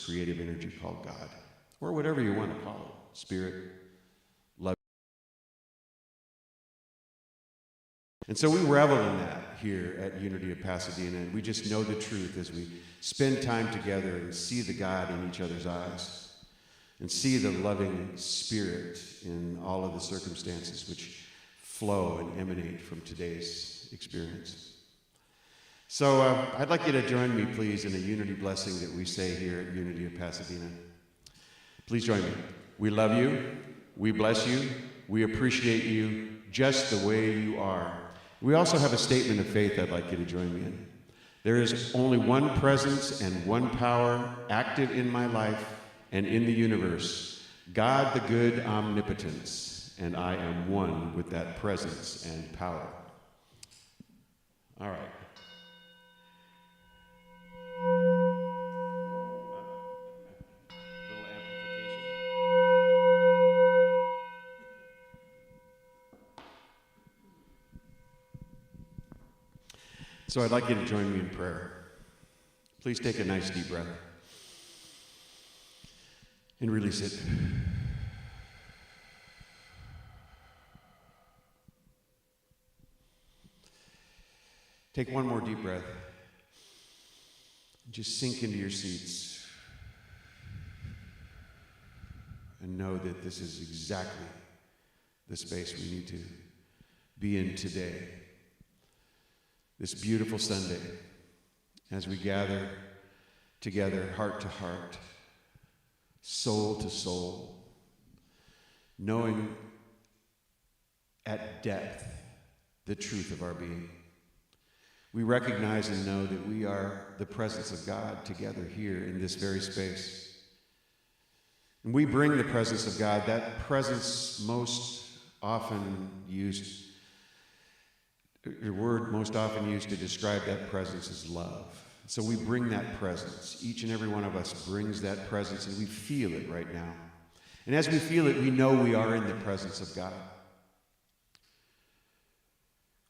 creative energy called God, or whatever you want to call it, spirit, love. And so we revel in that here at Unity of Pasadena, and we just know the truth as we spend time together and see the God in each other's eyes and see the loving spirit in all of the circumstances which flow and emanate from today's experience. So I'd like you to join me, please, in a unity blessing that we say here at Unity of Pasadena. Please join me. We love you. We bless you. We appreciate you just the way you are. We also have a statement of faith I'd like you to join me in. There is only one presence and one power active in my life and in the universe, God the good omnipotence, and I am one with that presence and power. All right. So I'd like you to join me in prayer. Please take a nice deep breath and release it. Take one more deep breath. Just sink into your seats and know that this is exactly the space we need to be in today. This beautiful Sunday, as we gather together, heart to heart, soul to soul, knowing at depth the truth of our being. We recognize and know that we are the presence of God together here in this very space. And we bring the presence of God, that presence most often used. The word most often used to describe that presence is love. So we bring that presence. Each and every one of us brings that presence, and we feel it right now. And as we feel it, we know we are in the presence of God.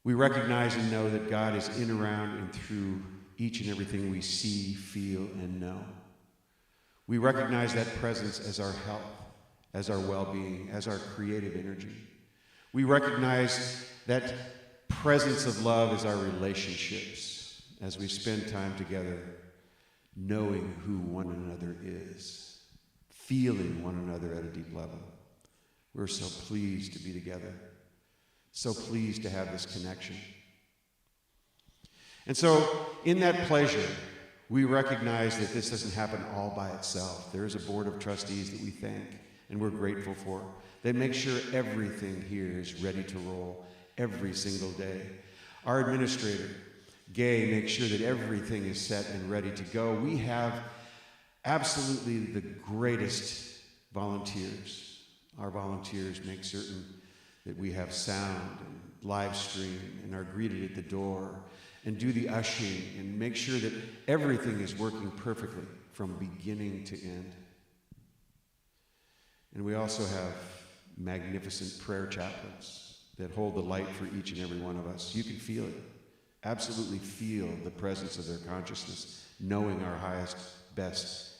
We recognize and know that God is in, around, and through each and everything we see, feel, and know. We recognize that presence as our health, as our well-being, as our creative energy. We recognize that presence of love is our relationships as we spend time together knowing who one another is, feeling one another at a deep level. We're so pleased to be together, so pleased to have this connection. And so in that pleasure, we recognize that this doesn't happen all by itself. There is a board of trustees that we thank and we're grateful for. They make sure everything here is ready to roll every single day. Our administrator, Gay, makes sure that everything is set and ready to go. We have absolutely the greatest volunteers. Our volunteers make certain that we have sound and live stream and are greeted at the door and do the ushering and make sure that everything is working perfectly from beginning to end. And we also have magnificent prayer chaplains that hold the light for each and every one of us. You can feel it. Absolutely feel the presence of their consciousness, knowing our highest, best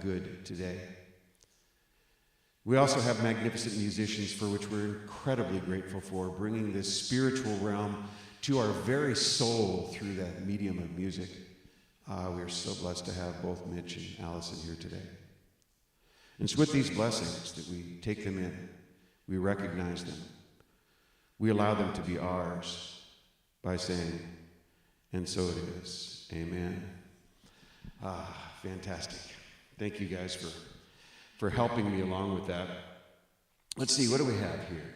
good today. We also have magnificent musicians for which we're incredibly grateful for, bringing this spiritual realm to our very soul through that medium of music. We are so blessed to have both Mitch and Allison here today. And it's with these blessings that we take them in. We recognize them. We allow them to be ours by saying, and so it is. Amen. Fantastic. Thank you guys for helping me along with that. Let's see, what do we have here?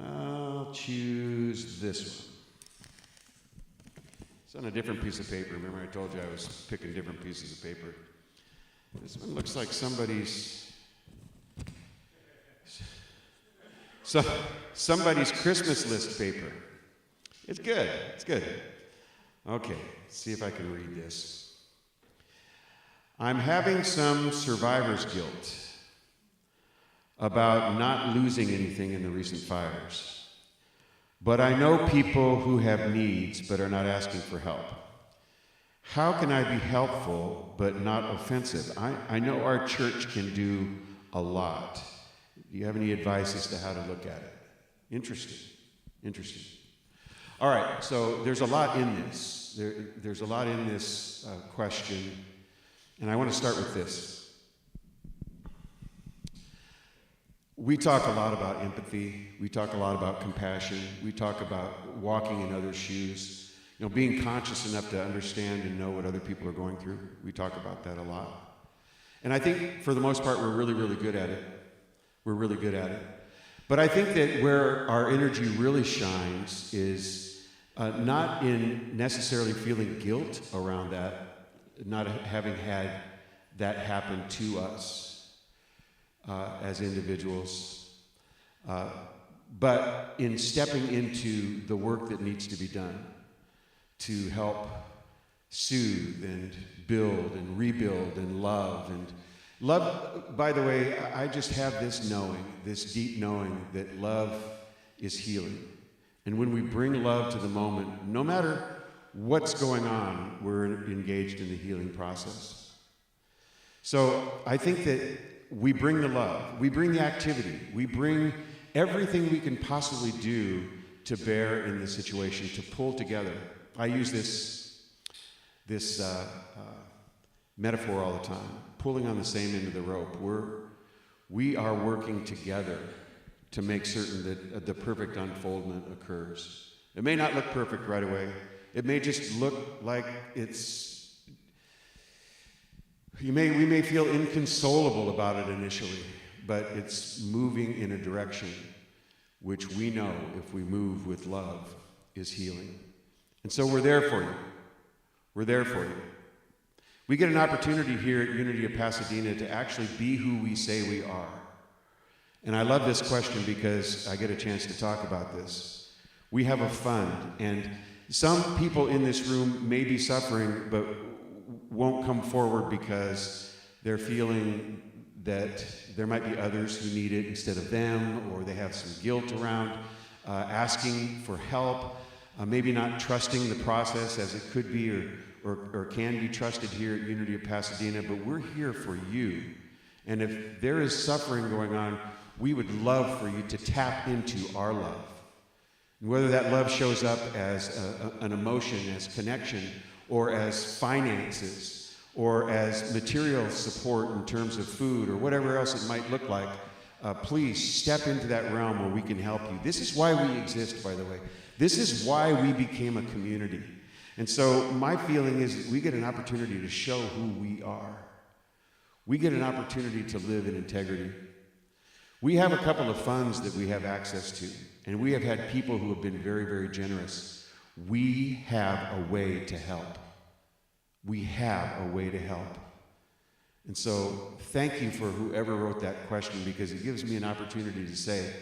I'll choose this one. It's on a different piece of paper. Remember I told you I was picking different pieces of paper. This one looks like somebody's Christmas list paper. It's good. It's good. Okay, let's see if I can read this. I'm having some survivor's guilt about not losing anything in the recent fires. But I know people who have needs but are not asking for help. How can I be helpful but not offensive? I know our church can do a lot. Do you have any advice as to how to look at it? Interesting. All right, so there's a lot in this. There's a lot in this question, and I want to start with this. We talk a lot about empathy. We talk a lot about compassion. We talk about walking in others' shoes. Being conscious enough to understand and know what other people are going through. We talk about that a lot. And I think for the most part, we're really, really good at it. But I think that where our energy really shines is not in necessarily feeling guilt around that, not having had that happen to us as individuals, but in stepping into the work that needs to be done to help soothe and build and rebuild and love. And love, by the way, I just have this knowing, this deep knowing that love is healing. And when we bring love to the moment, no matter what's going on, we're engaged in the healing process. So I think that we bring the love, we bring the activity, we bring everything we can possibly do to bear in this situation, to pull together. I use this metaphor all the time, pulling on the same end of the rope. We are working together to make certain that the perfect unfoldment occurs. It may not look perfect right away. It may just look like we may feel inconsolable about it initially, but it's moving in a direction which we know, if we move with love, is healing. And so we're there for you. We get an opportunity here at Unity of Pasadena to actually be who we say we are. And I love this question because I get a chance to talk about this. We have a fund, and some people in this room may be suffering, but won't come forward because they're feeling that there might be others who need it instead of them, or they have some guilt around asking for help. Maybe not trusting the process as it could be or can be trusted here at Unity of Pasadena, but we're here for you. And if there is suffering going on, we would love for you to tap into our love. And whether that love shows up as an emotion, as connection, or as finances, or as material support in terms of food, or whatever else it might look like, please step into that realm where we can help you. This is why we exist, by the way. This is why we became a community. And so my feeling is that we get an opportunity to show who we are. We get an opportunity to live in integrity. We have a couple of funds that we have access to, and we have had people who have been very, very generous. We have a way to help. And so thank you for whoever wrote that question, because it gives me an opportunity to say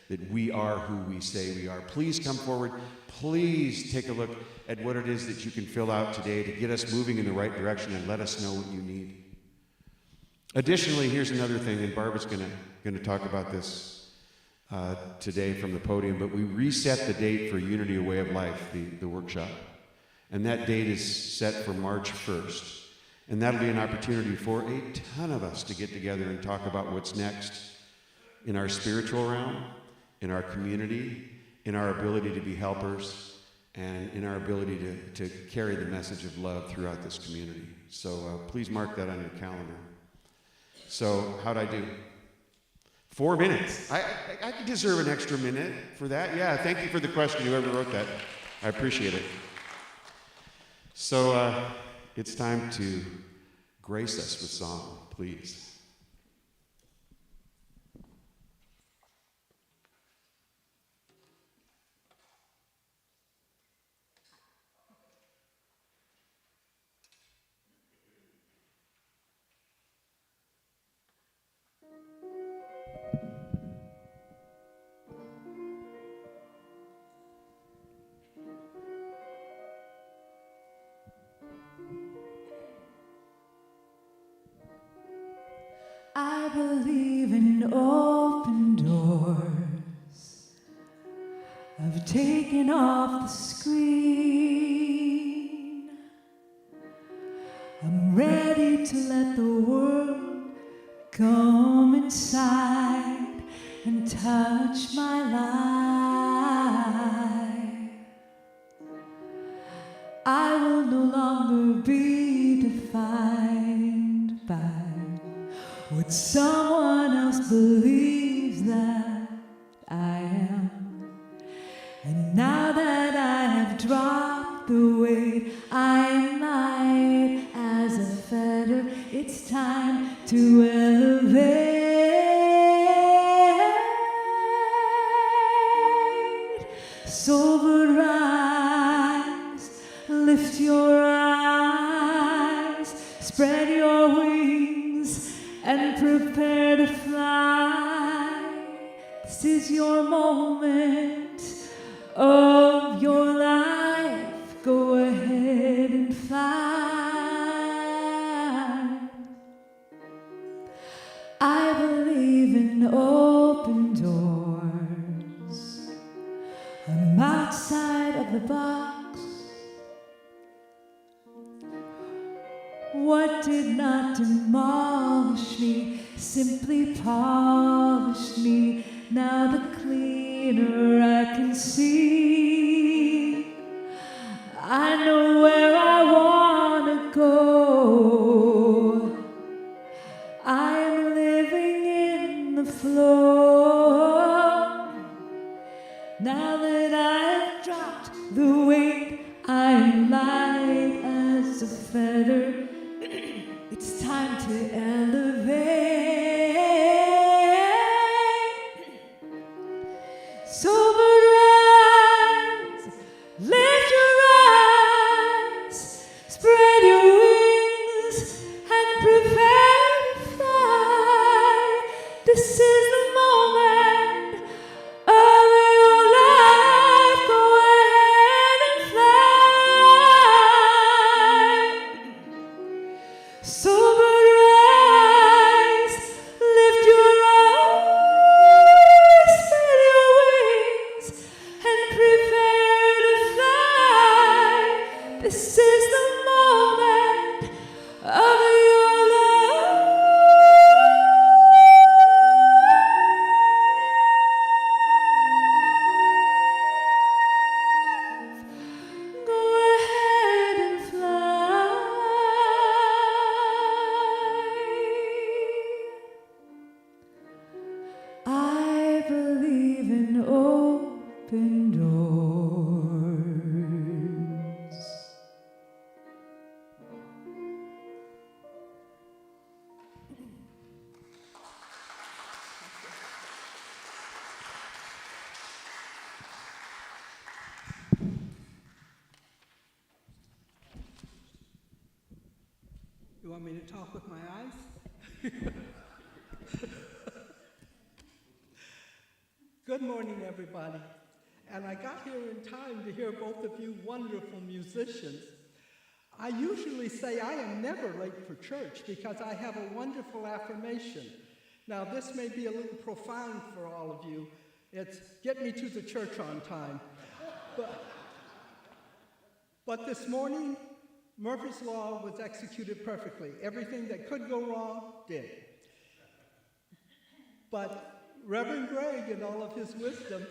that we are who we say we are. Please come forward. Please take a look at what it is that you can fill out today to get us moving in the right direction, and let us know what you need. Additionally, here's another thing, and Barbara's going to talk about this today from the podium, but we reset the date for Unity A Way of Life, the workshop. And that date is set for March 1st. And that'll be an opportunity for a ton of us to get together and talk about what's next in our spiritual realm, in our community, in our ability to be helpers, and in our ability to carry the message of love throughout this community. So please mark that on your calendar. So how'd I do? 4 minutes. I deserve an extra minute for that. Yeah, thank you for the question, whoever wrote that. I appreciate it. So it's time to grace us with song, please. I believe in open doors. I've taken off the screen. to let the world come inside and touch my life. I will no longer be defined by what someone else believes that I am. And now that I have dropped the weight I am light as a feather, it's time to elevate. Sober rise, lift your eyes, spread your wings and prepare to fly. This is your moment of your life. Go ahead and fly. I believe in open doors. I'm outside of the box. What did not demolish me simply polished me. Now the cleaner I can see, I know where I want to go. I am living in the flow. Now that I've dropped the weight, I am light as a feather. It's time to elevate. Sober rise, lift your eyes, spread your wings and prepare to fly. This is the moment of your life. Go ahead and fly. Sober rise, lift your eyes, spread your wings and prepare to fly. This is the moment of your life. Go ahead and fly. I believe in open doors. You want me to talk with my eyes? Good morning, everybody. And I got here in time to hear both of you wonderful musicians. I usually say I am never late for church because I have a wonderful affirmation. Now, this may be a little profound for all of you. It's get me to the church on time. But this morning, Murphy's Law was executed perfectly. Everything that could go wrong did. But Reverend Greg, in all of his wisdom,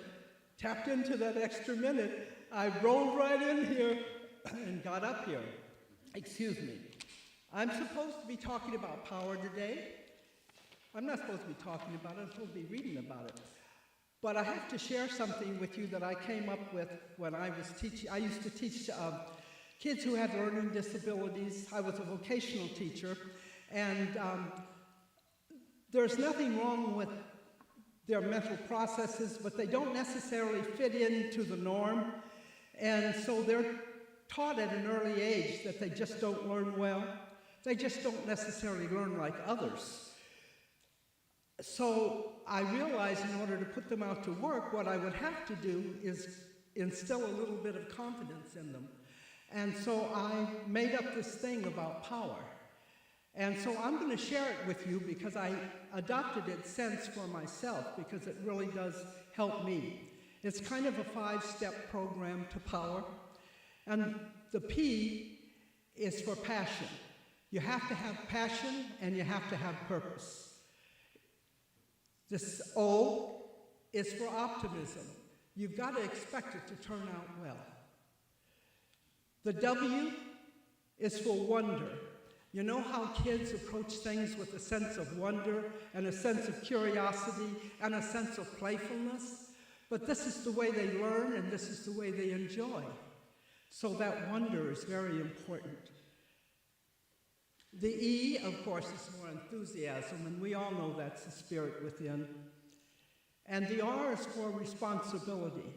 tapped into that extra minute. I rolled right in here and got up here. Excuse me. I'm supposed to be talking about power today. I'm not supposed to be talking about it. I'm supposed to be reading about it. But I have to share something with you that I came up with when I was teaching. I used to teach kids who had learning disabilities. I was a vocational teacher. And there's nothing wrong with their mental processes, but they don't necessarily fit into the norm. And so they're taught at an early age that they just don't learn well. They just don't necessarily learn like others. So I realized in order to put them out to work, what I would have to do is instill a little bit of confidence in them. And so I made up this thing about power. And so I'm going to share it with you because I adopted it since for myself because it really does help me. It's kind of a 5-step program to power. And the P is for passion. You have to have passion and you have to have purpose. This O is for optimism. You've got to expect it to turn out well. The W is for wonder. You know how kids approach things with a sense of wonder and a sense of curiosity and a sense of playfulness? But this is the way they learn and this is the way they enjoy. So that wonder is very important. The E, of course, is more enthusiasm, and we all know that's the spirit within. And the R is for responsibility.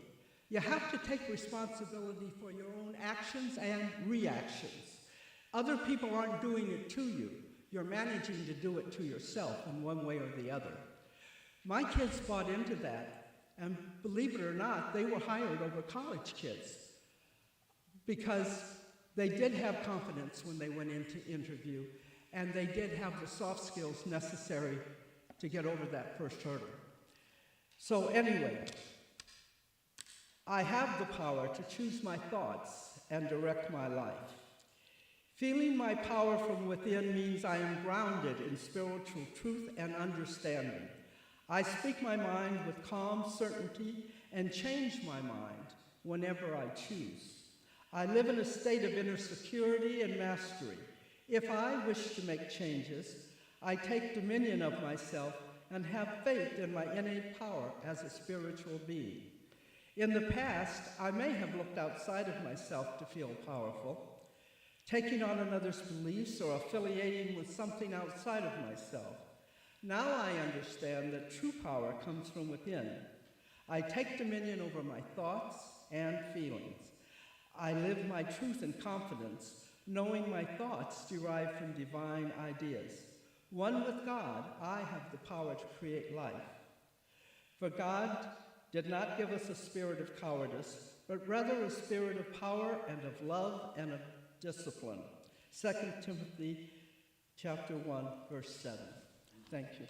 You have to take responsibility for your own actions and reactions. Other people aren't doing it to you. You're managing to do it to yourself in one way or the other. My kids bought into that, and believe it or not, they were hired over college kids because they did have confidence when they went into interview, and they did have the soft skills necessary to get over that first hurdle. So anyway, I have the power to choose my thoughts and direct my life. Feeling my power from within means I am grounded in spiritual truth and understanding. I speak my mind with calm certainty and change my mind whenever I choose. I live in a state of inner security and mastery. If I wish to make changes, I take dominion of myself and have faith in my innate power as a spiritual being. In the past, I may have looked outside of myself to feel powerful, taking on another's beliefs or affiliating with something outside of myself. Now I understand that true power comes from within. I take dominion over my thoughts and feelings. I live my truth in confidence, knowing my thoughts derive from divine ideas. One with God, I have the power to create life. For God did not give us a spirit of cowardice, but rather a spirit of power and of love and of discipline. 2 Timothy chapter 1, verse 7. Thank you.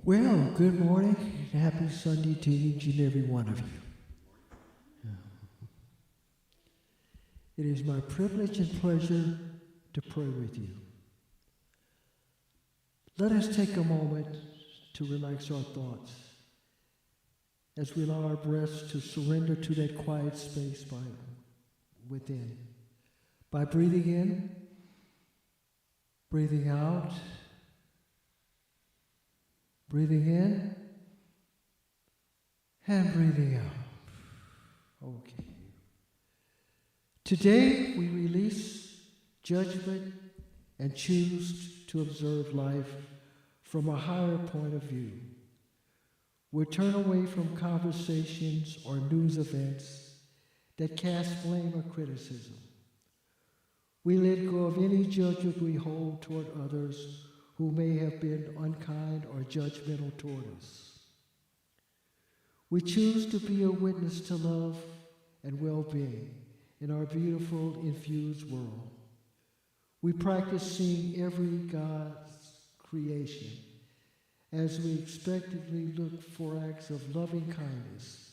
Well, good morning and happy Sunday to each and every one of you. It is my privilege and pleasure to pray with you. Let us take a moment to relax our thoughts as we allow our breaths to surrender to that quiet space within. By breathing in, breathing out, breathing in, and breathing out. Okay. Today we release judgment and choose to observe life from a higher point of view. We turn away from conversations or news events that cast blame or criticism. We let go of any judgment we hold toward others who may have been unkind or judgmental toward us. We choose to be a witness to love and well-being in our beautiful, infused world. We practice seeing every God's creation as we expectantly look for acts of loving kindness.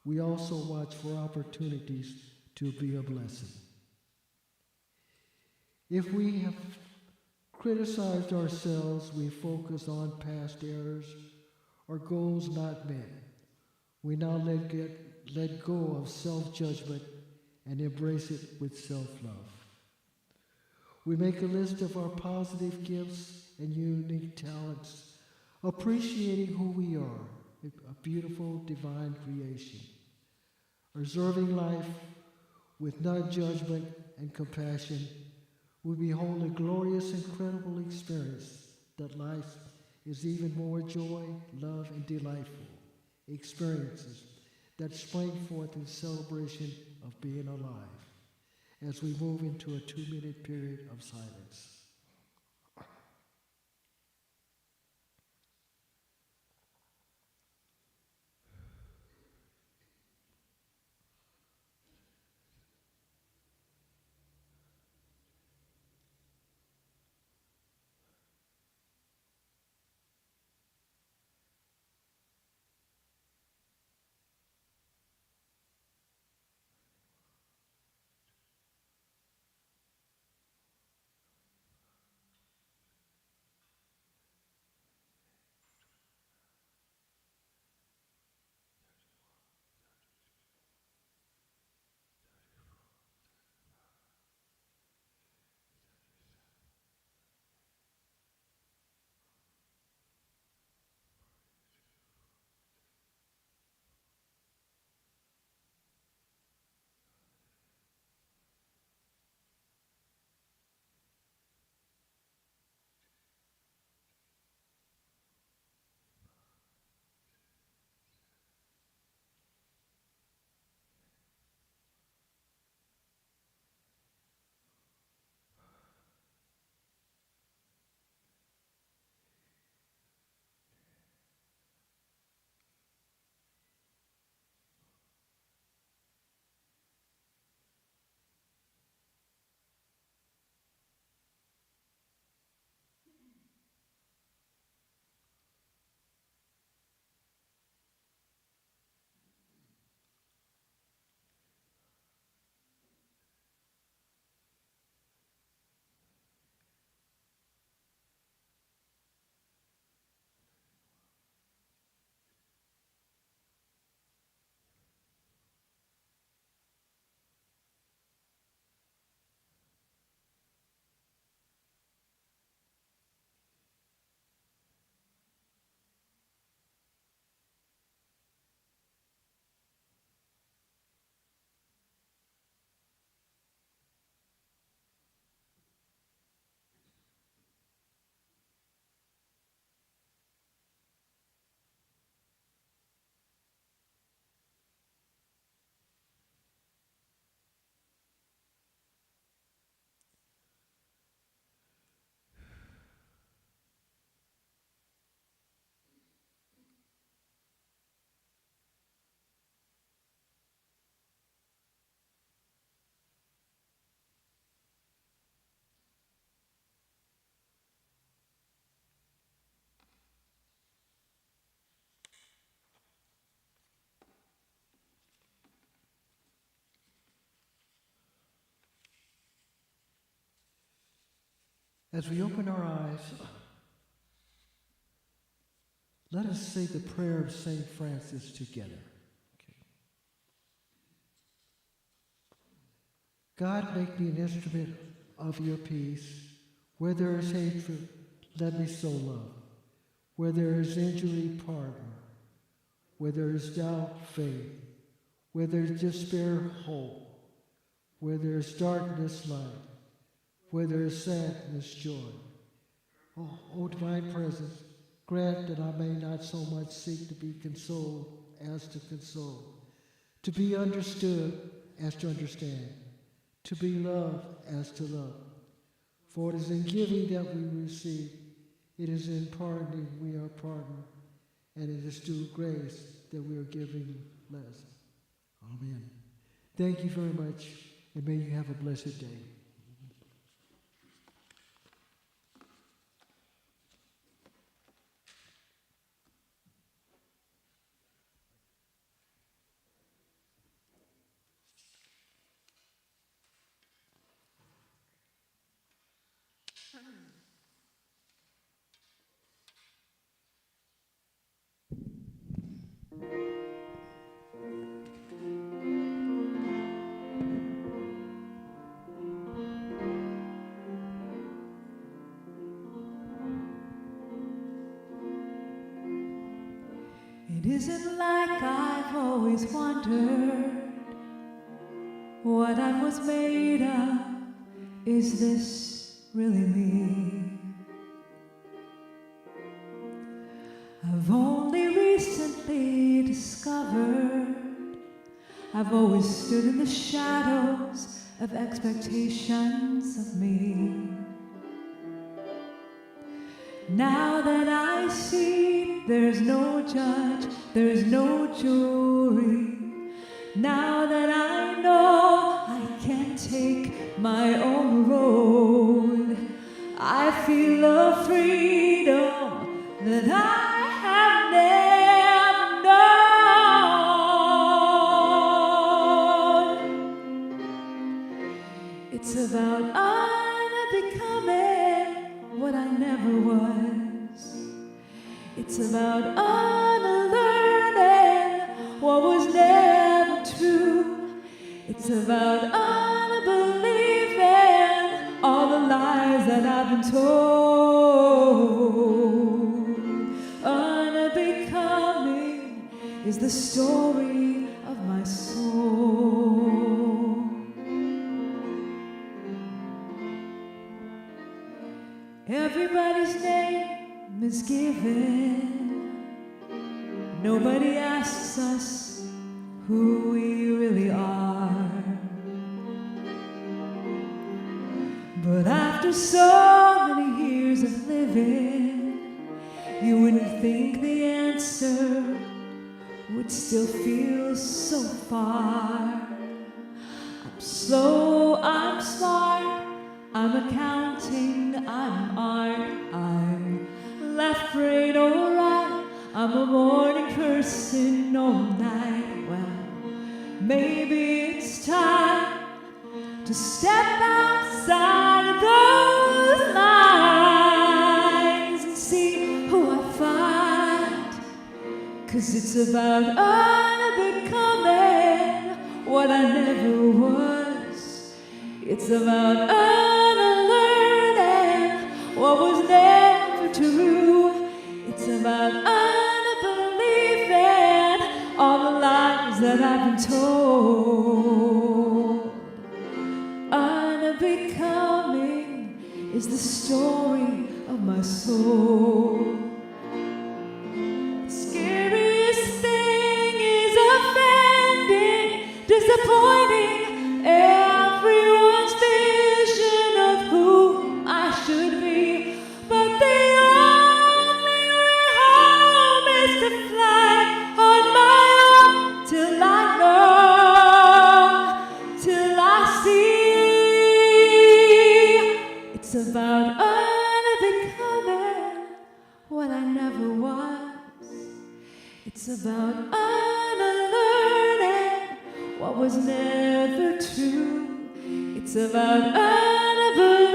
We also watch for opportunities to be a blessing. If we have criticized ourselves, we focus on past errors or goals not met. We now let go of self-judgment and embrace it with self-love. We make a list of our positive gifts and unique talents, appreciating who we are, a beautiful divine creation. Observing life with non-judgment and compassion, we behold a glorious, incredible experience that life is even more joy, love, and delightful experiences that spring forth in celebration of being alive as we move into a 2-minute period of silence. As we open our eyes, let us say the prayer of St. Francis together. God, make me an instrument of your peace. Where there is hatred, let me sow love. Where there is injury, pardon. Where there is doubt, faith. Where there is despair, hope. Where there is darkness, light. Where there is sadness, joy. O divine presence, grant that I may not so much seek to be consoled as to console, to be understood as to understand, to be loved as to love. For it is in giving that we receive, it is in pardoning we are pardoned, and it is through grace that we are giving less. Amen. Thank you very much, and may you have a blessed day. It isn't like I've always wondered what I was made of. Is this really me? I've only recently discovered I've always stood in the shadows of expectations of me. Now that I see there's no judge, there's no jury. Now that I know I can take my own road, I feel a freedom that I have never known. It's about unbecoming what I never was. It's about unlearning what was never true. It's about unbelieving all the lies that I've been told. Unbecoming is the story of my soul. Everybody's name is given. Nobody asks us who we really are. But after so many years of living, you wouldn't think the answer would still feel so far. I'm slow, I'm smart, I'm accounting, I'm art, I'm left brain or right, I'm a morning person all night. Well, maybe it's time to step outside of those lines and see who I find. 'Cause it's about unbecoming what I never was. It's about unlearning what was never true. It's about unbelieving all the lies that I've been told. Unbecoming is the story of my soul. The scariest thing is offending, disappointing everyone's vision of who I should be. But the only way home is to fly on my own till I know, till I see. It's about unbecoming what I never was. It's about unlearning what was never true. It's about unbelieving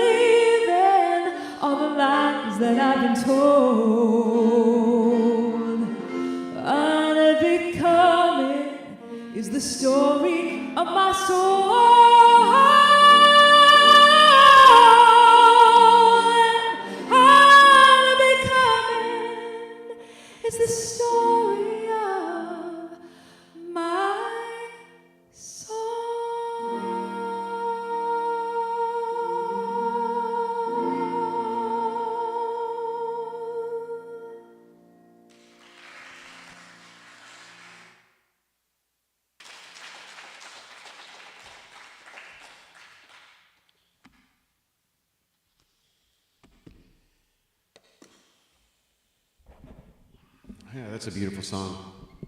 that I've been told. Unbecoming is the story of my soul. Unbecoming is the story of my soul. Yeah, that's a beautiful song,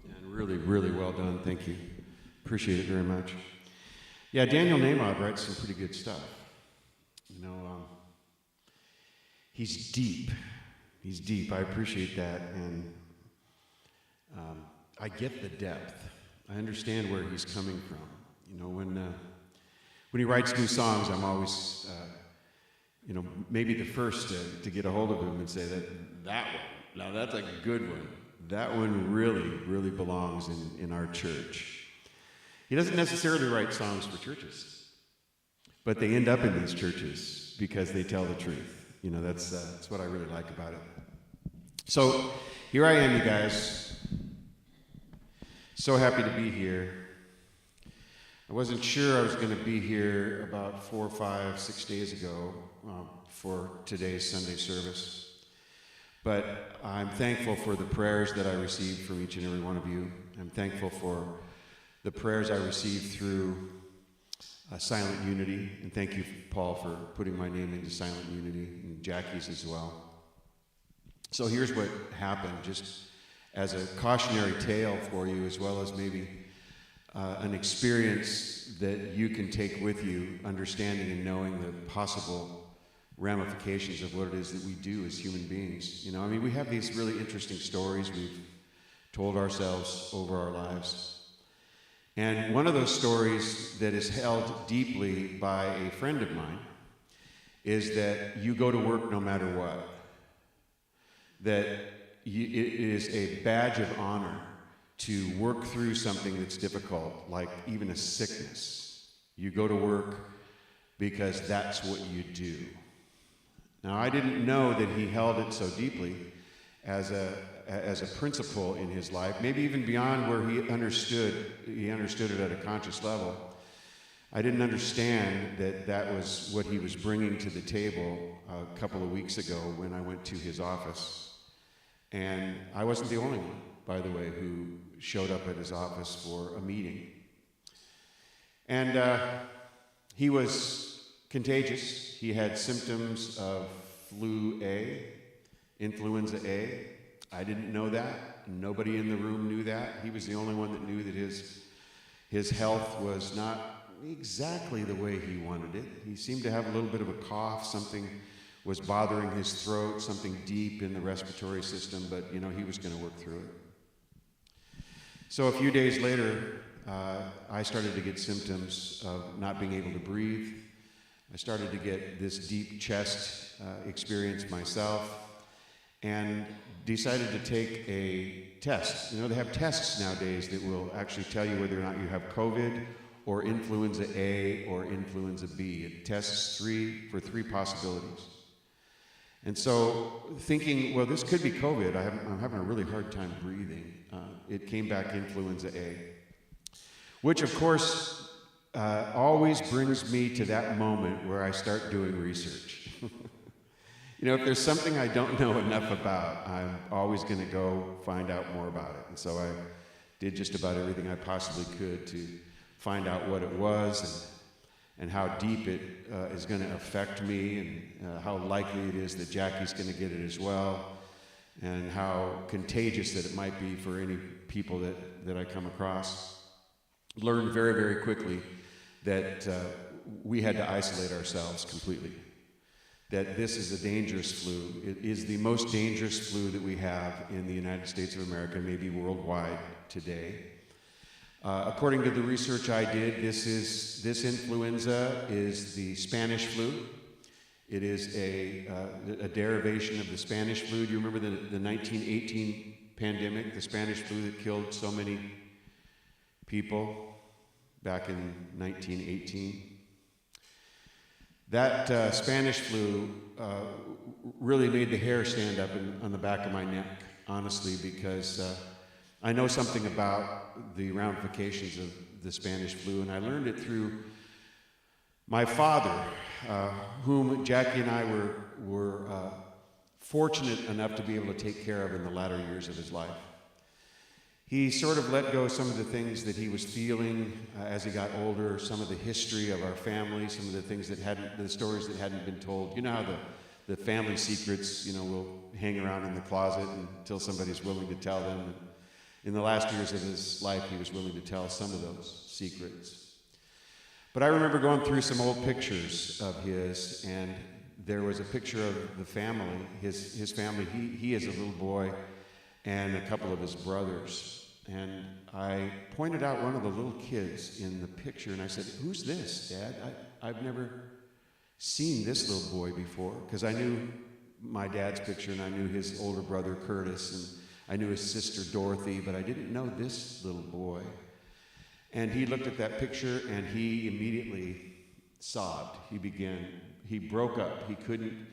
and really, really well done. Thank you. Appreciate it very much. Yeah, Daniel Nahmod writes some pretty good stuff. You know, he's deep. He's deep. I appreciate that, and I get the depth. I understand where he's coming from. You know, when he writes new songs, I'm always, maybe the first to get a hold of him and say that one. Now that's a good one. That one really, really belongs in our church. He doesn't necessarily write songs for churches, but they end up in these churches because they tell the truth. You know, that's what I really like about it. So here I am, you guys. So happy to be here. I wasn't sure I was going to be here about 4, 5, 6 days ago for today's Sunday service. But I'm thankful for the prayers that I received from each and every one of you. I'm thankful for the prayers I received through Silent Unity. And thank you, Paul, for putting my name into Silent Unity, and Jackie's as well. So here's what happened, just as a cautionary tale for you, as well as maybe an experience that you can take with you, understanding and knowing the possible ramifications of what it is that we do as human beings. You know, I mean, we have these really interesting stories we've told ourselves over our lives. And one of those stories that is held deeply by a friend of mine is that you go to work no matter what. That it is a badge of honor to work through something that's difficult, like even a sickness. You go to work because that's what you do. Now, I didn't know that he held it so deeply as a principle in his life, maybe even beyond where he understood it at a conscious level. I didn't understand that was what he was bringing to the table a couple of weeks ago when I went to his office. And I wasn't the only one, by the way, who showed up at his office for a meeting. And he was contagious. He had symptoms of flu A, influenza A. I didn't know that. Nobody in the room knew that. He was the only one that knew that his health was not exactly the way he wanted it. He seemed to have a little bit of a cough. Something was bothering his throat, something deep in the respiratory system, but, you know, he was going to work through it. So a few days later, I started to get symptoms of not being able to breathe. I started to get this deep chest experience myself and decided to take a test. You know, they have tests nowadays that will actually tell you whether or not you have COVID or influenza A or influenza B. It tests for three possibilities. And so thinking, well, this could be COVID. I'm having a really hard time breathing. It came back influenza A, which of course always brings me to that moment where I start doing research. You know, if there's something I don't know enough about, I'm always going to go find out more about it. And so I did just about everything I possibly could to find out what it was and how deep it is going to affect me, and how likely it is that Jackie's going to get it as well, and how contagious that it might be for any people that I come across. Learned very, very quickly that we had to isolate ourselves completely. That this is a dangerous flu. It is the most dangerous flu that we have in the United States of America, maybe worldwide today. According to the research I did, this influenza is the Spanish flu. It is a derivation of the Spanish flu. Do you remember the 1918 pandemic, the Spanish flu that killed so many people back in 1918? That Spanish flu really made the hair stand up on the back of my neck, honestly, because I know something about the ramifications of the Spanish flu, and I learned it through my father, whom Jackie and I were fortunate enough to be able to take care of in the latter years of his life. He sort of let go some of the things that he was feeling as he got older, some of the history of our family, some of the things the stories that hadn't been told. You know how the family secrets, will hang around in the closet until somebody's willing to tell them. And in the last years of his life, he was willing to tell some of those secrets. But I remember going through some old pictures of his, and there was a picture of the family, his family. He as a little boy, and a couple of his brothers. And I pointed out one of the little kids in the picture, and I said, "Who's this, Dad? I've never seen this little boy before," because I knew my dad's picture, and I knew his older brother, Curtis, and I knew his sister, Dorothy, but I didn't know this little boy. And he looked at that picture, and he immediately sobbed. He broke up. He couldn't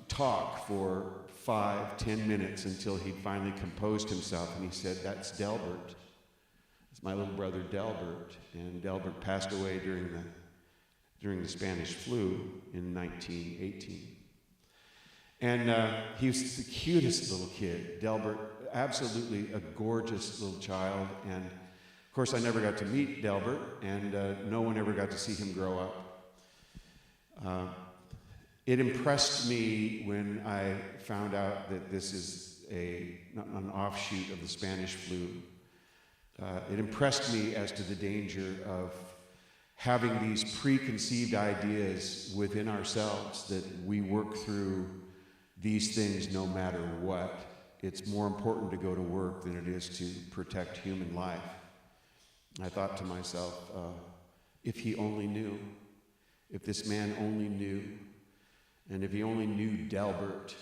talk for 5-10 minutes until he finally composed himself, and he said, "That's Delbert. It's my little brother Delbert." And Delbert passed away during the Spanish flu in 1918. And he was the cutest little kid. Delbert, absolutely a gorgeous little child. And of course, I never got to meet Delbert, and no one ever got to see him grow up. It impressed me when I found out that this is an offshoot of the Spanish flu. It impressed me as to the danger of having these preconceived ideas within ourselves that we work through these things no matter what. It's more important to go to work than it is to protect human life. I thought to myself, if he only knew, if this man only knew, and if he only knew Delbert,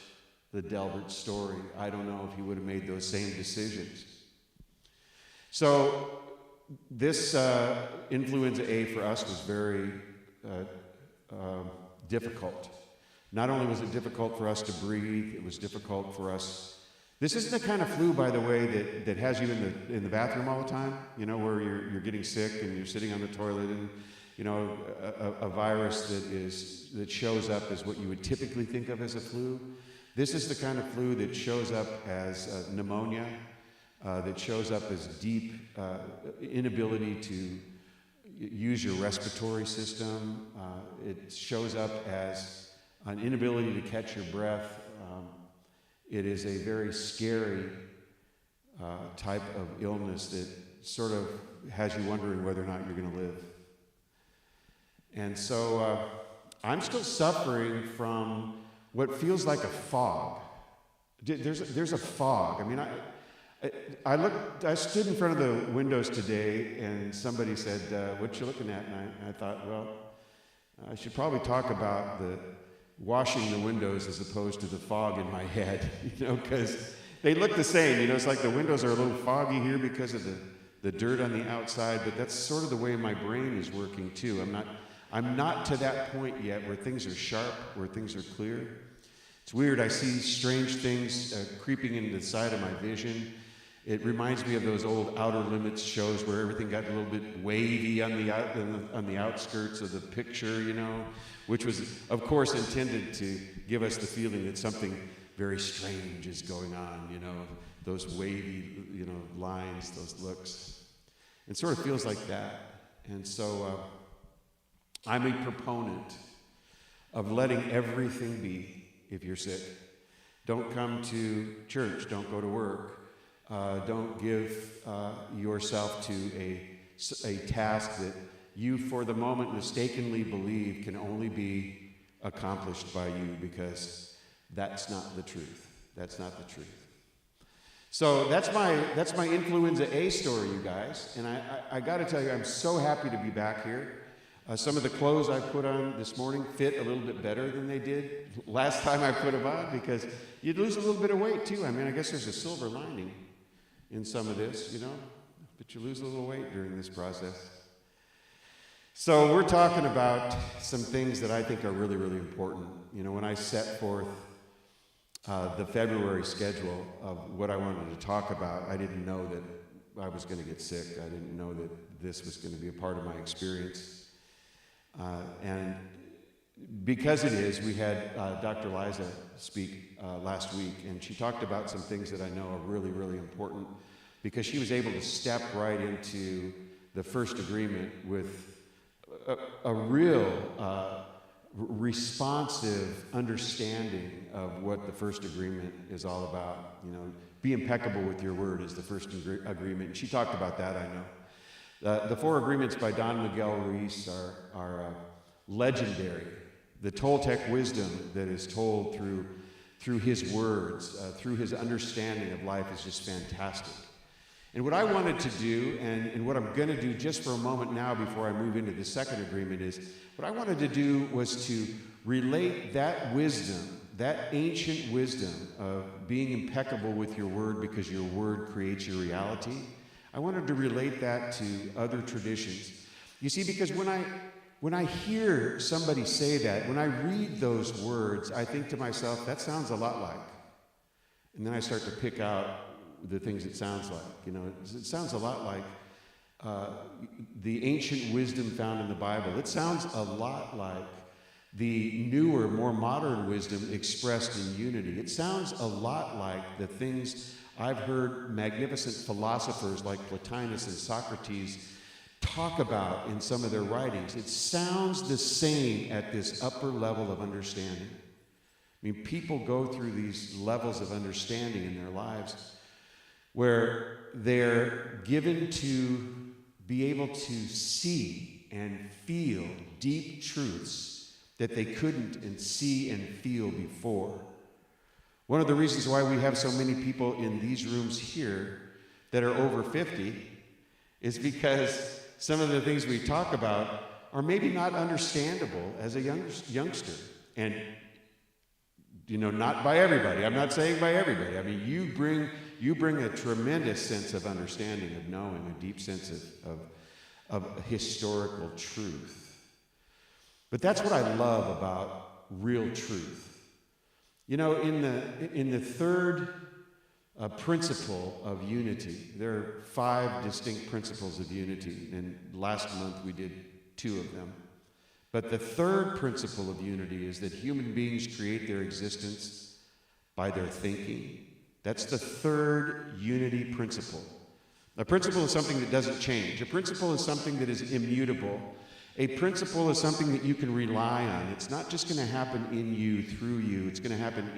the Delbert story, I don't know if he would have made those same decisions. So this influenza A for us was very difficult. Not only was it difficult for us to breathe, it was difficult for us. This isn't the kind of flu, by the way, that has you in the bathroom all the time, where you're getting sick and you're sitting on the toilet, and a virus that shows up as what you would typically think of as a flu. This is the kind of flu that shows up as pneumonia, that shows up as deep inability to use your respiratory system. It shows up as an inability to catch your breath. It is a very scary type of illness that sort of has you wondering whether or not you're going to live. And so I'm still suffering from what feels like a fog. There's a fog. I mean, I stood in front of the windows today, and somebody said, "What you looking at?" And I thought, well, I should probably talk about the washing the windows as opposed to the fog in my head, because they look the same. It's like the windows are a little foggy here because of the dirt on the outside, but that's sort of the way my brain is working too. I'm not to that point yet where things are sharp, where things are clear. It's weird. I see strange things creeping into the side of my vision. It reminds me of those old Outer Limits shows where everything got a little bit wavy on the outskirts of the picture, which was, of course, intended to give us the feeling that something very strange is going on, those wavy, lines, those looks. It sort of feels like that. And so I'm a proponent of letting everything be if you're sick. Don't come to church. Don't go to work. Don't give yourself to a task that you, for the moment, mistakenly believe can only be accomplished by you, because that's not the truth. That's not the truth. So that's my influenza A story, you guys. And I got to tell you, I'm so happy to be back here. Some of the clothes I put on this morning fit a little bit better than they did last time I put them on, because you'd lose a little bit of weight too. I mean, I guess there's a silver lining in some of this, but you lose a little weight during this process. So we're talking about some things that I think are really, really important. When I set forth the February schedule of what I wanted to talk about, I didn't know that I was going to get sick. I didn't know that this was going to be a part of my experience. And because it is, we had Dr. Liza speak last week, and she talked about some things that I know are really, really important, because she was able to step right into the first agreement with a real responsive understanding of what the first agreement is all about. Be impeccable with your word is the first agreement. And she talked about that, I know. The four agreements by Don Miguel Ruiz are legendary. The Toltec wisdom that is told through his words, through his understanding of life, is just fantastic. And what I wanted to do, and what I'm going to do just for a moment now before I move into the second agreement, is what I wanted to do was to relate that wisdom, that ancient wisdom of being impeccable with your word because your word creates your reality. I wanted to relate that to other traditions. You see, because when I hear somebody say that, when I read those words, I think to myself, that sounds a lot like. And then I start to pick out the things it sounds like. It sounds a lot like the ancient wisdom found in the Bible. It sounds a lot like the newer, more modern wisdom expressed in unity. It sounds a lot like the things I've heard magnificent philosophers like Plotinus and Socrates talk about in some of their writings. It sounds the same at this upper level of understanding. I mean, people go through these levels of understanding in their lives where they're given to be able to see and feel deep truths that they couldn't see and feel before. One of the reasons why we have so many people in these rooms here that are over 50 is because some of the things we talk about are maybe not understandable as a youngster. And, not by everybody. I'm not saying by everybody. I mean, you bring a tremendous sense of understanding, of knowing, a deep sense of historical truth. But that's what I love about real truth. In the third principle of unity, there are 5 distinct principles of unity, and last month we did 2 of them. But the third principle of unity is that human beings create their existence by their thinking. That's the third unity principle. A principle is something that doesn't change. A principle is something that is immutable. A principle is something that you can rely on. It's not just going to happen in you, through you. It's going to happen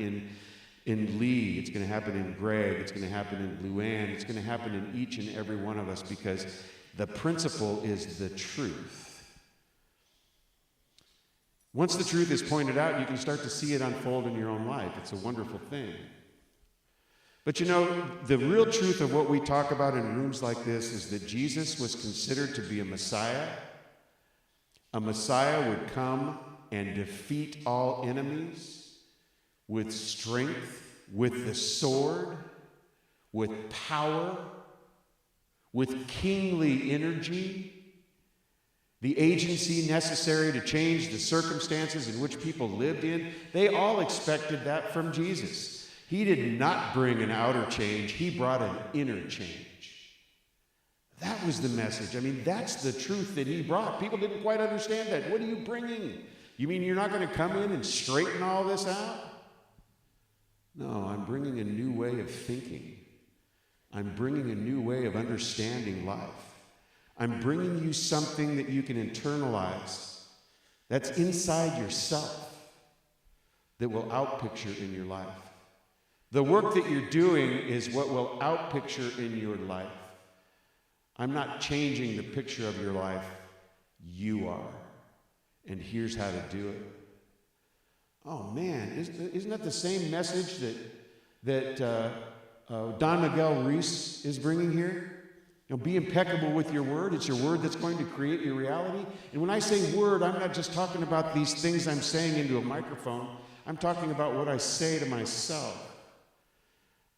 in Lee. It's going to happen in Greg. It's going to happen in Luann. It's going to happen in each and every one of us, because the principle is the truth. Once the truth is pointed out, you can start to see it unfold in your own life. It's a wonderful thing. But the real truth of what we talk about in rooms like this is that Jesus was considered to be a Messiah. A Messiah would come and defeat all enemies with strength, with the sword, with power, with kingly energy, the agency necessary to change the circumstances in which people lived in. They all expected that from Jesus. He did not bring an outer change. He brought an inner change. That was the message. I mean, that's the truth that he brought. People didn't quite understand that. What are you bringing? You mean you're not going to come in and straighten all this out? No, I'm bringing a new way of thinking. I'm bringing a new way of understanding life. I'm bringing you something that you can internalize, that's inside yourself, that will outpicture in your life. The work that you're doing is what will outpicture in your life. I'm not changing the picture of your life. You are. And here's how to do it. Oh man, isn't that the same message that Don Miguel Ruiz is bringing here? Be impeccable with your word. It's your word that's going to create your reality. And when I say word, I'm not just talking about these things I'm saying into a microphone. I'm talking about what I say to myself.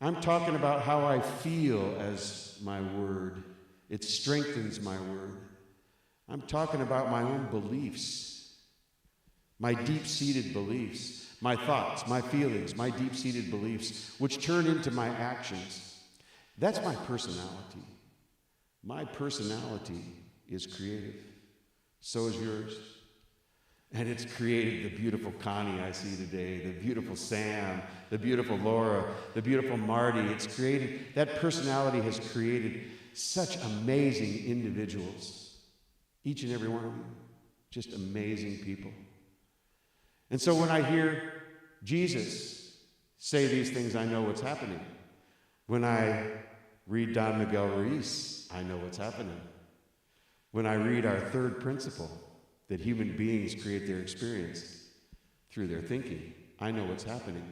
I'm talking about how I feel as my word. It strengthens my word. I'm talking about my own beliefs, my deep-seated beliefs, my thoughts, my feelings, my deep-seated beliefs, which turn into my actions. That's my personality. My personality is creative. So is yours. And it's created the beautiful Connie I see today, the beautiful Sam, the beautiful Laura, the beautiful Marty. It's created, that personality has created such amazing individuals. Each and every one of you. Just amazing people. And so when I hear Jesus say these things, I know what's happening. When I read Don Miguel Ruiz, I know what's happening. When I read our third principle, that human beings create their experience through their thinking, I know what's happening.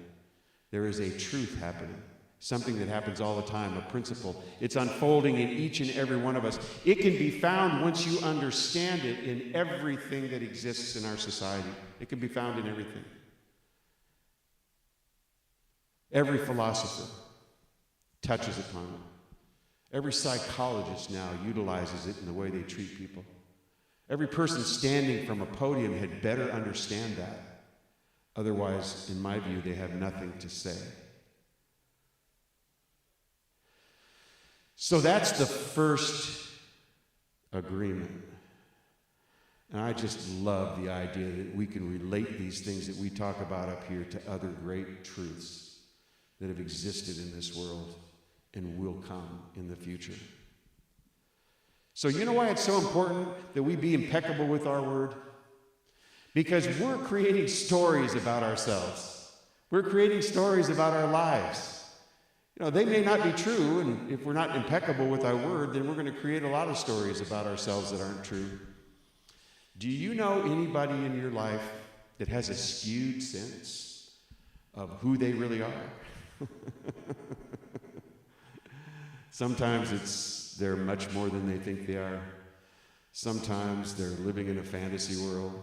There is a truth happening, something that happens all the time, a principle. It's unfolding in each and every one of us. It can be found once you understand it in everything that exists in our society. It can be found in everything. Every philosopher touches upon it. Every psychologist now utilizes it in the way they treat people. Every person standing from a podium had better understand that. Otherwise, in my view, they have nothing to say. So that's the first agreement. And I just love the idea that we can relate these things that we talk about up here to other great truths that have existed in this world and will come in the future. So you know why it's so important that we be impeccable with our word? Because we're creating stories about ourselves. We're creating stories about our lives. They may not be true, and if we're not impeccable with our word, then we're going to create a lot of stories about ourselves that aren't true. Do you know anybody in your life that has a skewed sense of who they really are? Sometimes they're much more than they think they are. Sometimes they're living in a fantasy world,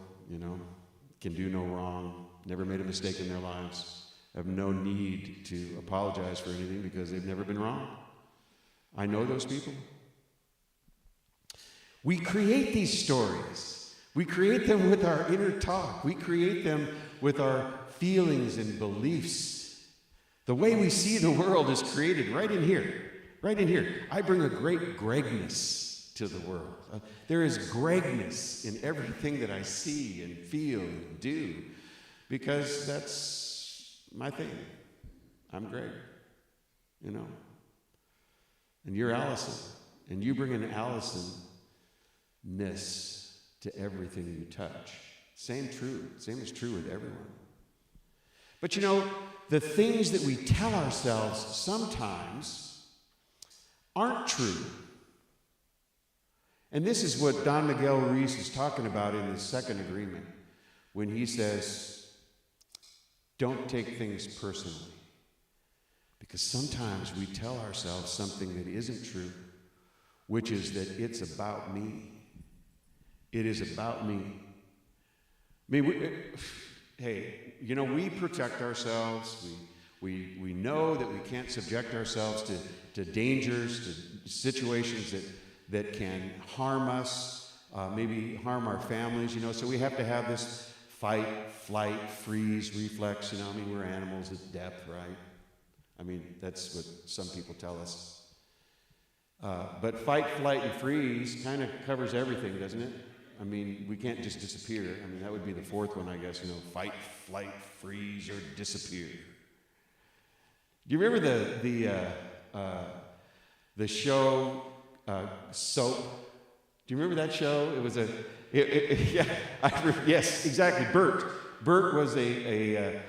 can do no wrong, never made a mistake in their lives, have no need to apologize for anything because they've never been wrong. I know those people. We create these stories. We create them with our inner talk. We create them with our feelings and beliefs. The way we see the world is created right in here. Right in here. I bring a great Gregness to the world. There is Gregness in everything that I see and feel and do because that's my thing. I'm Greg, And you're Allison. And you bring an Allison-ness to everything you touch. Same is true with everyone. But the things that we tell ourselves sometimes aren't true. And this is what Don Miguel Ruiz is talking about in his second agreement when he says, don't take things personally. Because sometimes we tell ourselves something that isn't true, which is that it's about me. It is about me. I mean, we protect ourselves. We know that we can't subject ourselves to dangers, to situations that can harm us, maybe harm our families, So we have to have this fight, flight, freeze, reflex, we're animals at depth, right? That's what some people tell us. But fight, flight, and freeze kind of covers everything, doesn't it? We can't just disappear. That would be the fourth one, I guess, fight, flight, freeze, or disappear. Do you remember the show Soap? Do you remember that show? It was yes, exactly. Bert was a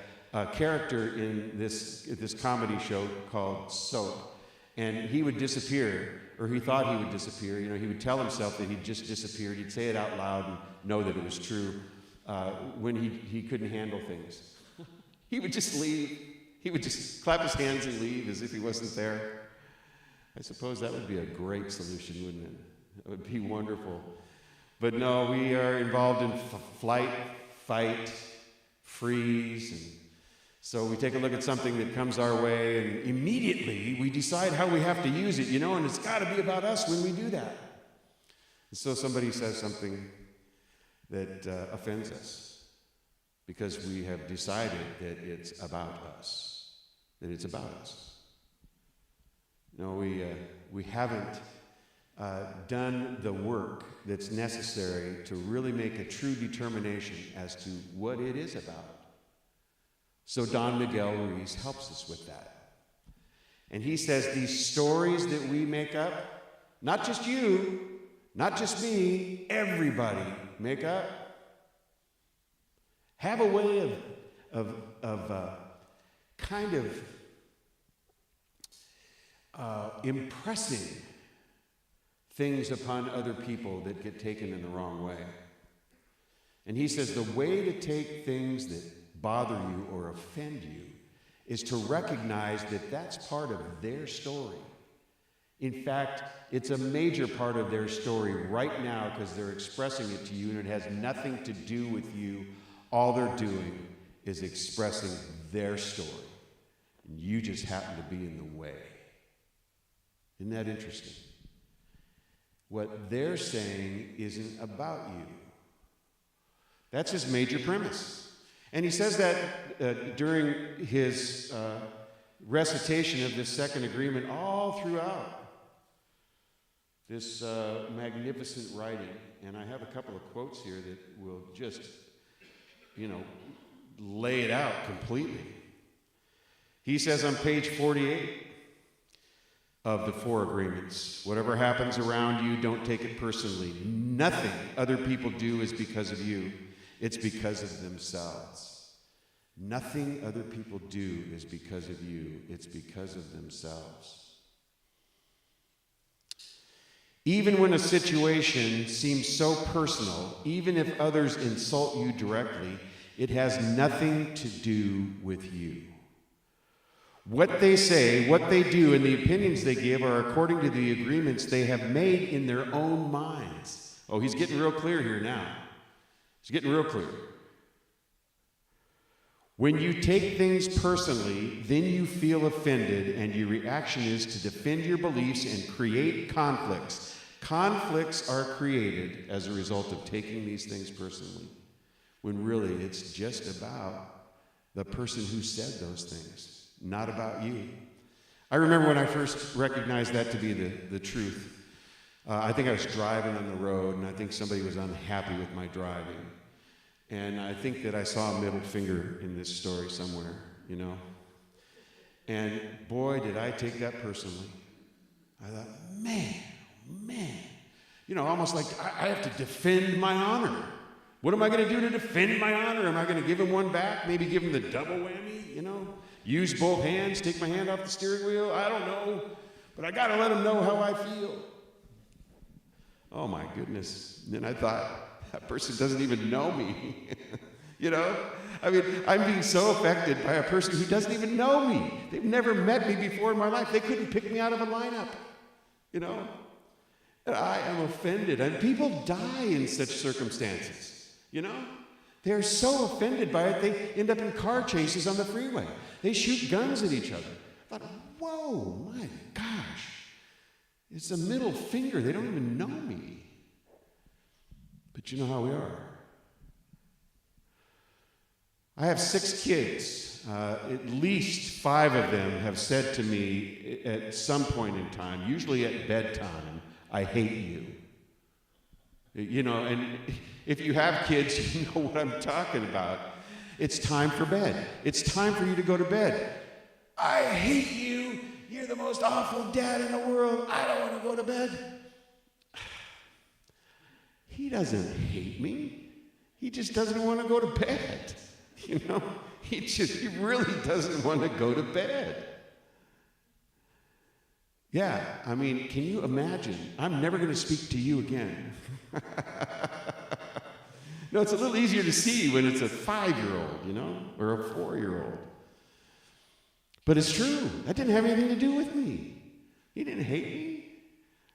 character in this comedy show called Soap, and he would disappear, or he thought he would disappear. He would tell himself that he'd just disappeared. He'd say it out loud and know that it was true. When he couldn't handle things, he would just leave. He would just clap his hands and leave as if he wasn't there. I suppose that would be a great solution, wouldn't it? That would be wonderful. But no, we are involved in flight, fight, freeze, and so we take a look at something that comes our way, and immediately we decide how we have to use it, and it's got to be about us when we do that. And so somebody says something that offends us because we have decided that it's about us, that it's about us. We haven't done the work that's necessary to really make a true determination as to what it is about. So Don Miguel Ruiz helps us with that. And he says these stories that we make up, not just you, not just me, everybody make up, have a way of impressing things upon other people that get taken in the wrong way. And he says the way to take things that bother you or offend you is to recognize that that's part of their story. In fact, it's a major part of their story right now because they're expressing it to you, and it has nothing to do with you. All they're doing is expressing their story, and you just happen to be in the way. Isn't that interesting? What they're saying isn't about you. That's his major premise. And he says that during his recitation of this second agreement all throughout this magnificent writing. And I have a couple of quotes here that will just, lay it out completely. He says on page 48 of the four agreements, whatever happens around you, don't take it personally. Nothing other people do is because of you. It's because of themselves. Nothing other people do is because of you. It's because of themselves. Even when a situation seems so personal, even if others insult you directly, it has nothing to do with you. What they say, what they do, and the opinions they give are according to the agreements they have made in their own minds. Oh, he's getting real clear here now. He's getting real clear. When you take things personally, then you feel offended, and your reaction is to defend your beliefs and create conflicts. Conflicts are created as a result of taking these things personally, when really it's just about the person who said those things, not about you. I remember when I first recognized that to be the truth. I think I was driving on the road, and I think somebody was unhappy with my driving. And I think that I saw a middle finger in this story somewhere, And boy, did I take that personally. I thought, man, almost like I have to defend my honor. What am I going to do to defend my honor? Am I going to give him one back? Maybe give him the double whammy, Use both hands, take my hand off the steering wheel? I don't know. But I got to let him know how I feel. Oh, my goodness. And then I thought, that person doesn't even know me. I'm being so affected by a person who doesn't even know me. They've never met me before in my life. They couldn't pick me out of a lineup, And I am offended. And people die in such circumstances, They're so offended by it, they end up in car chases on the freeway. They shoot guns at each other. I thought, whoa, my gosh. It's a middle finger. They don't even know me. But you know how we are. I have 6 kids. At least 5 of them have said to me at some point in time, usually at bedtime, I hate you. And if you have kids, you know what I'm talking about. It's time for bed. It's time for you to go to bed. I hate you. You're the most awful dad in the world. I don't want to go to bed. He doesn't hate me. He just doesn't want to go to bed. He really doesn't want to go to bed. Yeah, can you imagine? I'm never going to speak to you again. No, it's a little easier to see when it's a 5-year-old, or a 4-year-old. But it's true. That didn't have anything to do with me. He didn't hate me.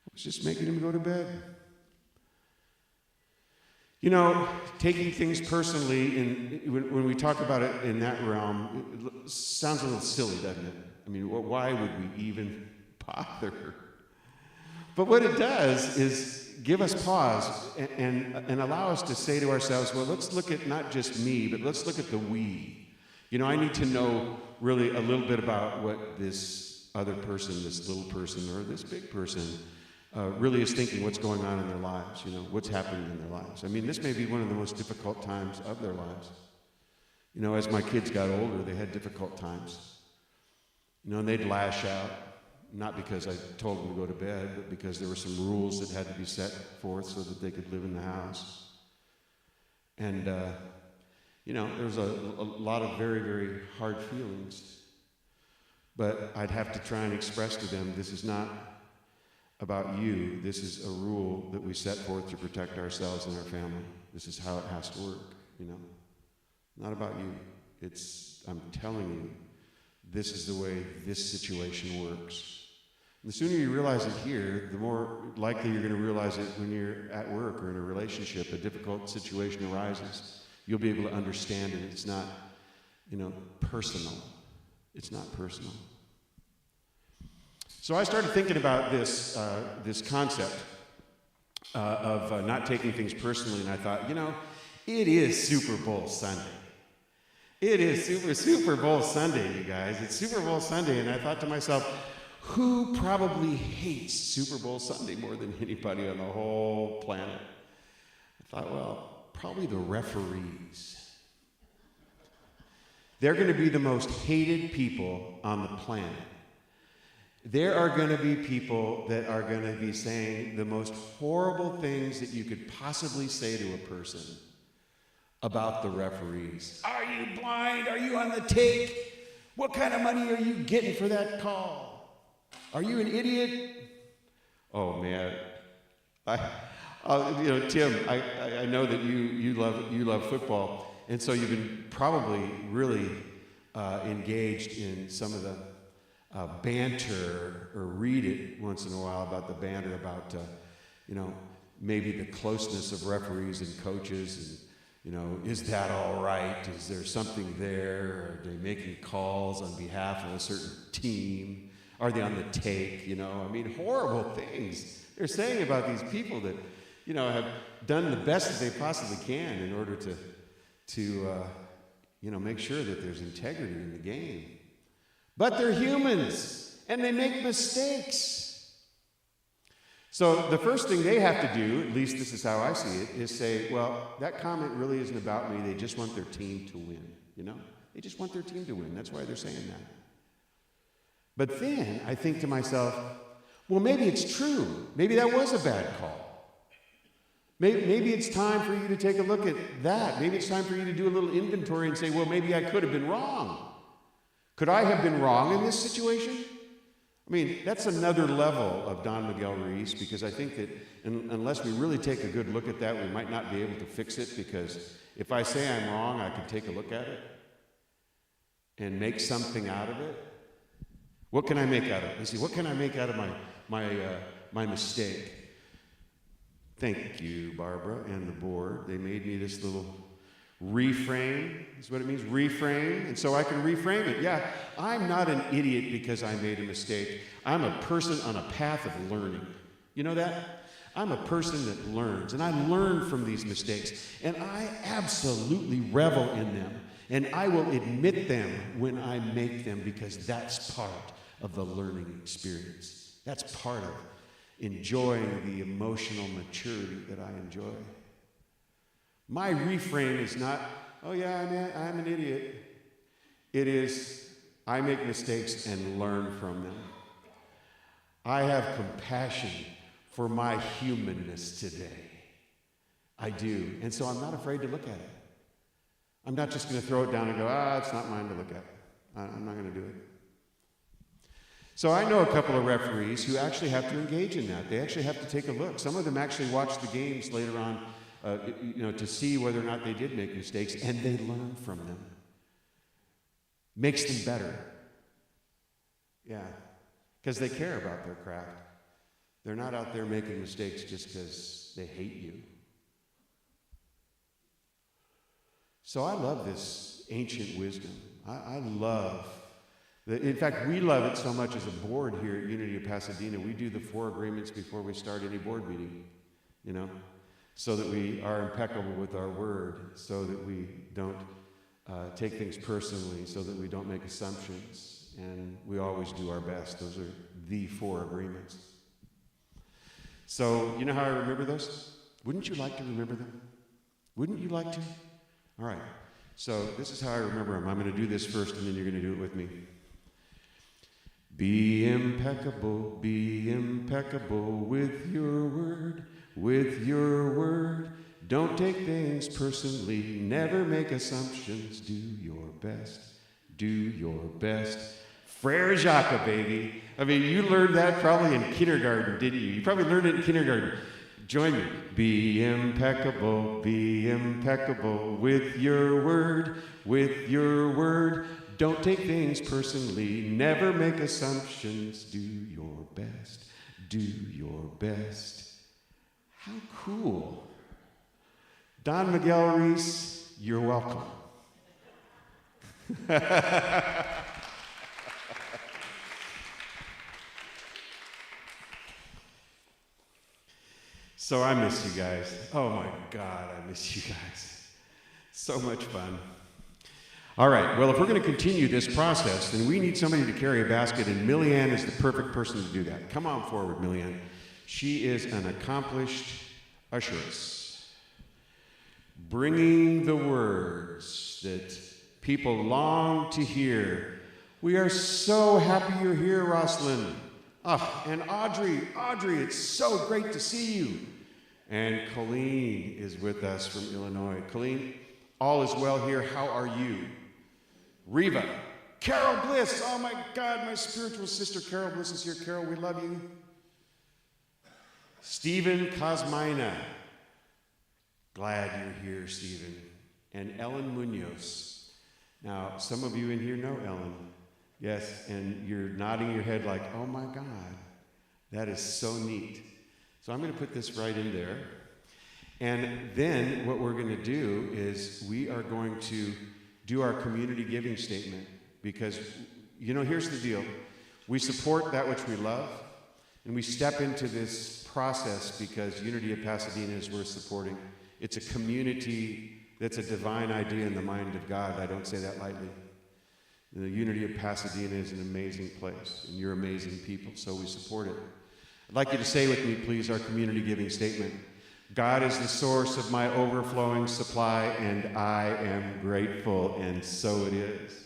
I was just making him go to bed. You know, taking things personally, when we talk about it in that realm, it sounds a little silly, doesn't it? I mean, why would we even bother? But what it does is give us pause and allow us to say to ourselves, well, let's look at not just me, but let's look at the we. You know, I need to know really a little bit about what this other person, this little person, or this big person really is thinking, what's going on in their lives, you know, what's happening in their lives. I mean, this may be one of the most difficult times of their lives. You know, as my kids got older, they had difficult times. You know, and they'd lash out, not because I told them to go to bed, but because there were some rules that had to be set forth so that they could live in the house. And, you know, there was a lot of very, very hard feelings. But I'd have to try and express to them, this is not about you. This is a rule that we set forth to protect ourselves and our family. This is how it has to work, you know. Not about you. I'm telling you, this is the way this situation works. And the sooner you realize it here, the more likely you're going to realize it when you're at work or in a relationship, a difficult situation arises. You'll be able to understand it. It's not, you know, personal. It's not personal. So I started thinking about this concept of not taking things personally, and I thought, you know, it is Super Bowl Sunday. It is Super Bowl Sunday, you guys. It's Super Bowl Sunday, and I thought to myself, who probably hates Super Bowl Sunday more than anybody on the whole planet? I thought, well, probably the referees. They're going to be the most hated people on the planet. There are going to be people that are going to be saying the most horrible things that you could possibly say to a person about the referees. Are you blind? Are you on the take? What kind of money are you getting for that call? Are you an idiot? Oh man, you know, Tim, I know that you love football, and so you've been probably really engaged in some of the banter, or read it once in a while about the banter about, you know, maybe the closeness of referees and coaches, and, you know, is that all right? Is there something there? Are they making calls on behalf of a certain team? Are they on the take? You know, I mean, horrible things they're saying about these people that, you know, have done the best that they possibly can in order to you know, make sure that there's integrity in the game. But they're humans, and they make mistakes. So the first thing they have to do, at least this is how I see it, is say, well, that comment really isn't about me. They just want their team to win, you know? They just want their team to win. That's why they're saying that. But then I think to myself, well, maybe it's true. Maybe that was a bad call. Maybe it's time for you to take a look at that. Maybe it's time for you to do a little inventory and say, well, maybe I could have been wrong. Could I have been wrong in this situation? I mean, that's another level of Don Miguel Ruiz, because I think that unless we really take a good look at that, we might not be able to fix it, because if I say I'm wrong, I can take a look at it and make something out of it. What can I make out of it? Let's see, what can I make out of my mistake? Thank you, Barbara and the board. They made me this little reframe is what it means, reframe, and so I can reframe it. Yeah, I'm not an idiot because I made a mistake. I'm a person on a path of learning. You know that? I'm a person that learns, and I learn from these mistakes, and I absolutely revel in them, and I will admit them when I make them, because that's part of the learning experience. That's part of enjoying the emotional maturity that I enjoy. My reframe is not, oh yeah, I'm an idiot. It is, I make mistakes and learn from them. I have compassion for my humanness today. I do. And so I'm not afraid to look at it. I'm not just going to throw it down and go, it's not mine to look at. I'm not going to do it. So I know a couple of referees who actually have to engage in that. They actually have to take a look. Some of them actually watch the games later on, to see whether or not they did make mistakes, and they learn from them. Makes them better. Yeah. because they care about their craft. They're not out there making mistakes just because they hate you. So I love this ancient wisdom. I love, in fact, we love it so much as a board here at Unity of Pasadena. We do the 4 agreements before we start any board meeting, so that we are impeccable with our word, so that we don't take things personally, so that we don't make assumptions, and we always do our best. Those are the 4 agreements. So, you know how I remember those? Wouldn't you like to remember them? Wouldn't you like to? All right. So this is how I remember them. I'm going to do this first, and then you're going to do it with me. Be impeccable with your word, with your word. Don't take things personally, never make assumptions. Do your best, do your best. Frere Jacques, baby. I mean, you learned that probably in kindergarten, didn't you? You probably learned it in kindergarten. Join me. Be impeccable with your word, with your word. Don't take things personally, never make assumptions. Do your best, do your best. How cool. Don Miguel Reese, you're welcome. So I miss you guys. Oh my God, I miss you guys. So much fun. All right, well, if we're going to continue this process, then we need somebody to carry a basket, and Millyanne is the perfect person to do that. Come on forward, Millyanne. She is an accomplished usheress, bringing the words that people long to hear. We are so happy you're here, Rosalind. And Audrey, it's so great to see you. And Colleen is with us from Illinois. Colleen, all is well here. How are you? Reva, Carol Bliss. Oh my God, my spiritual sister Carol Bliss is here. Carol, we love you. Stephen Cosmina. Glad you're here, Stephen. And Ellen Munoz. Now, some of you in here know Ellen. Yes, and you're nodding your head like, oh my God, that is so neat. So I'm going to put this right in there. And then what we're going to do is we are going to do our community giving statement, because, here's the deal. We support that which we love, and we step into this process because Unity of Pasadena is worth supporting. It's a community that's a divine idea in the mind of God. I don't say that lightly. The Unity of Pasadena is an amazing place, and you're amazing people, so we support it. I'd like you to say with me, please, our community giving statement. God is the source of my overflowing supply, and I am grateful, and so it is.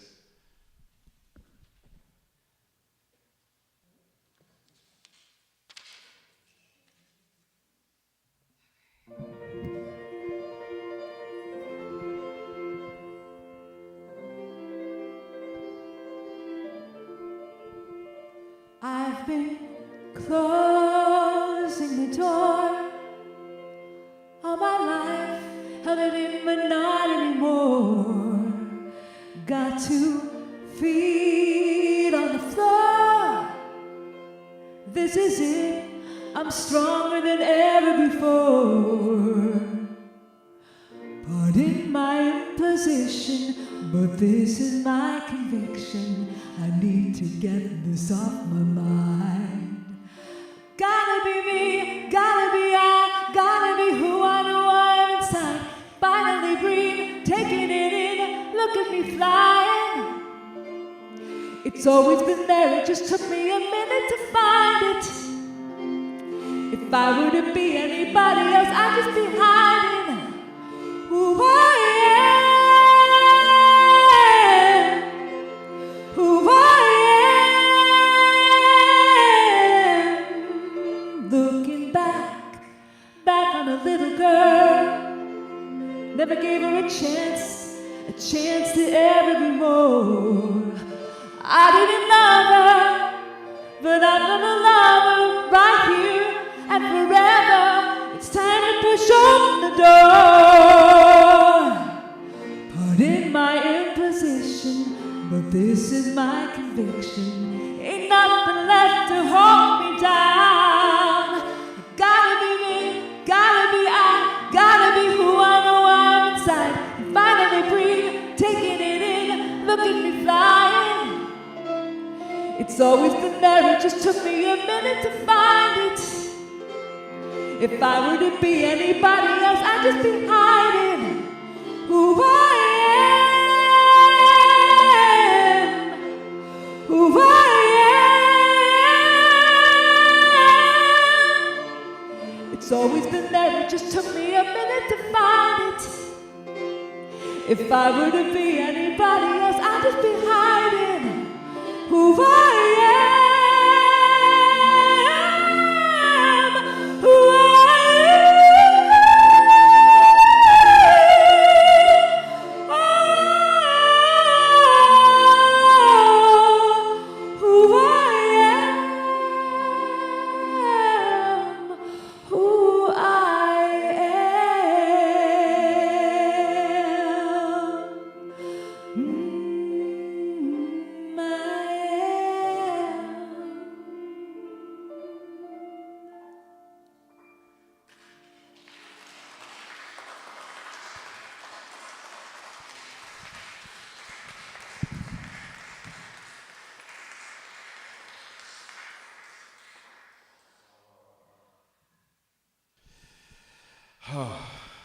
I've been closing the door all my life, held it in but not anymore. Got 2 feet on the floor. This is it, I'm stronger than ever before. Pardon my imposition, but this is my conviction. I need to get this off my mind. Gotta be me, gotta be I, gotta be who I know I am inside. Finally breathe, taking it in, look at me flying. It's always been there, it just took me a minute to find it. If I were to be anybody else, I'd just be hiding who I am, who I am. Looking back on a little girl, never gave her a chance to ever be more. I didn't love her, but I'm gonna love her right here and forever. It's time to push open the door. Pardon my imposition, but this is my conviction. Ain't nothing left to hold me down. Gotta be me, gotta be I, gotta be who I know I'm inside. And finally breathe, taking it in, look at me flying. It's always been there, it just took me a minute to find it. If I were to be anybody else, I'd just be hiding who I am, who I am. It's always been there, it just took me a minute to find it. If I were to be anybody else, I'd just be hiding who I am.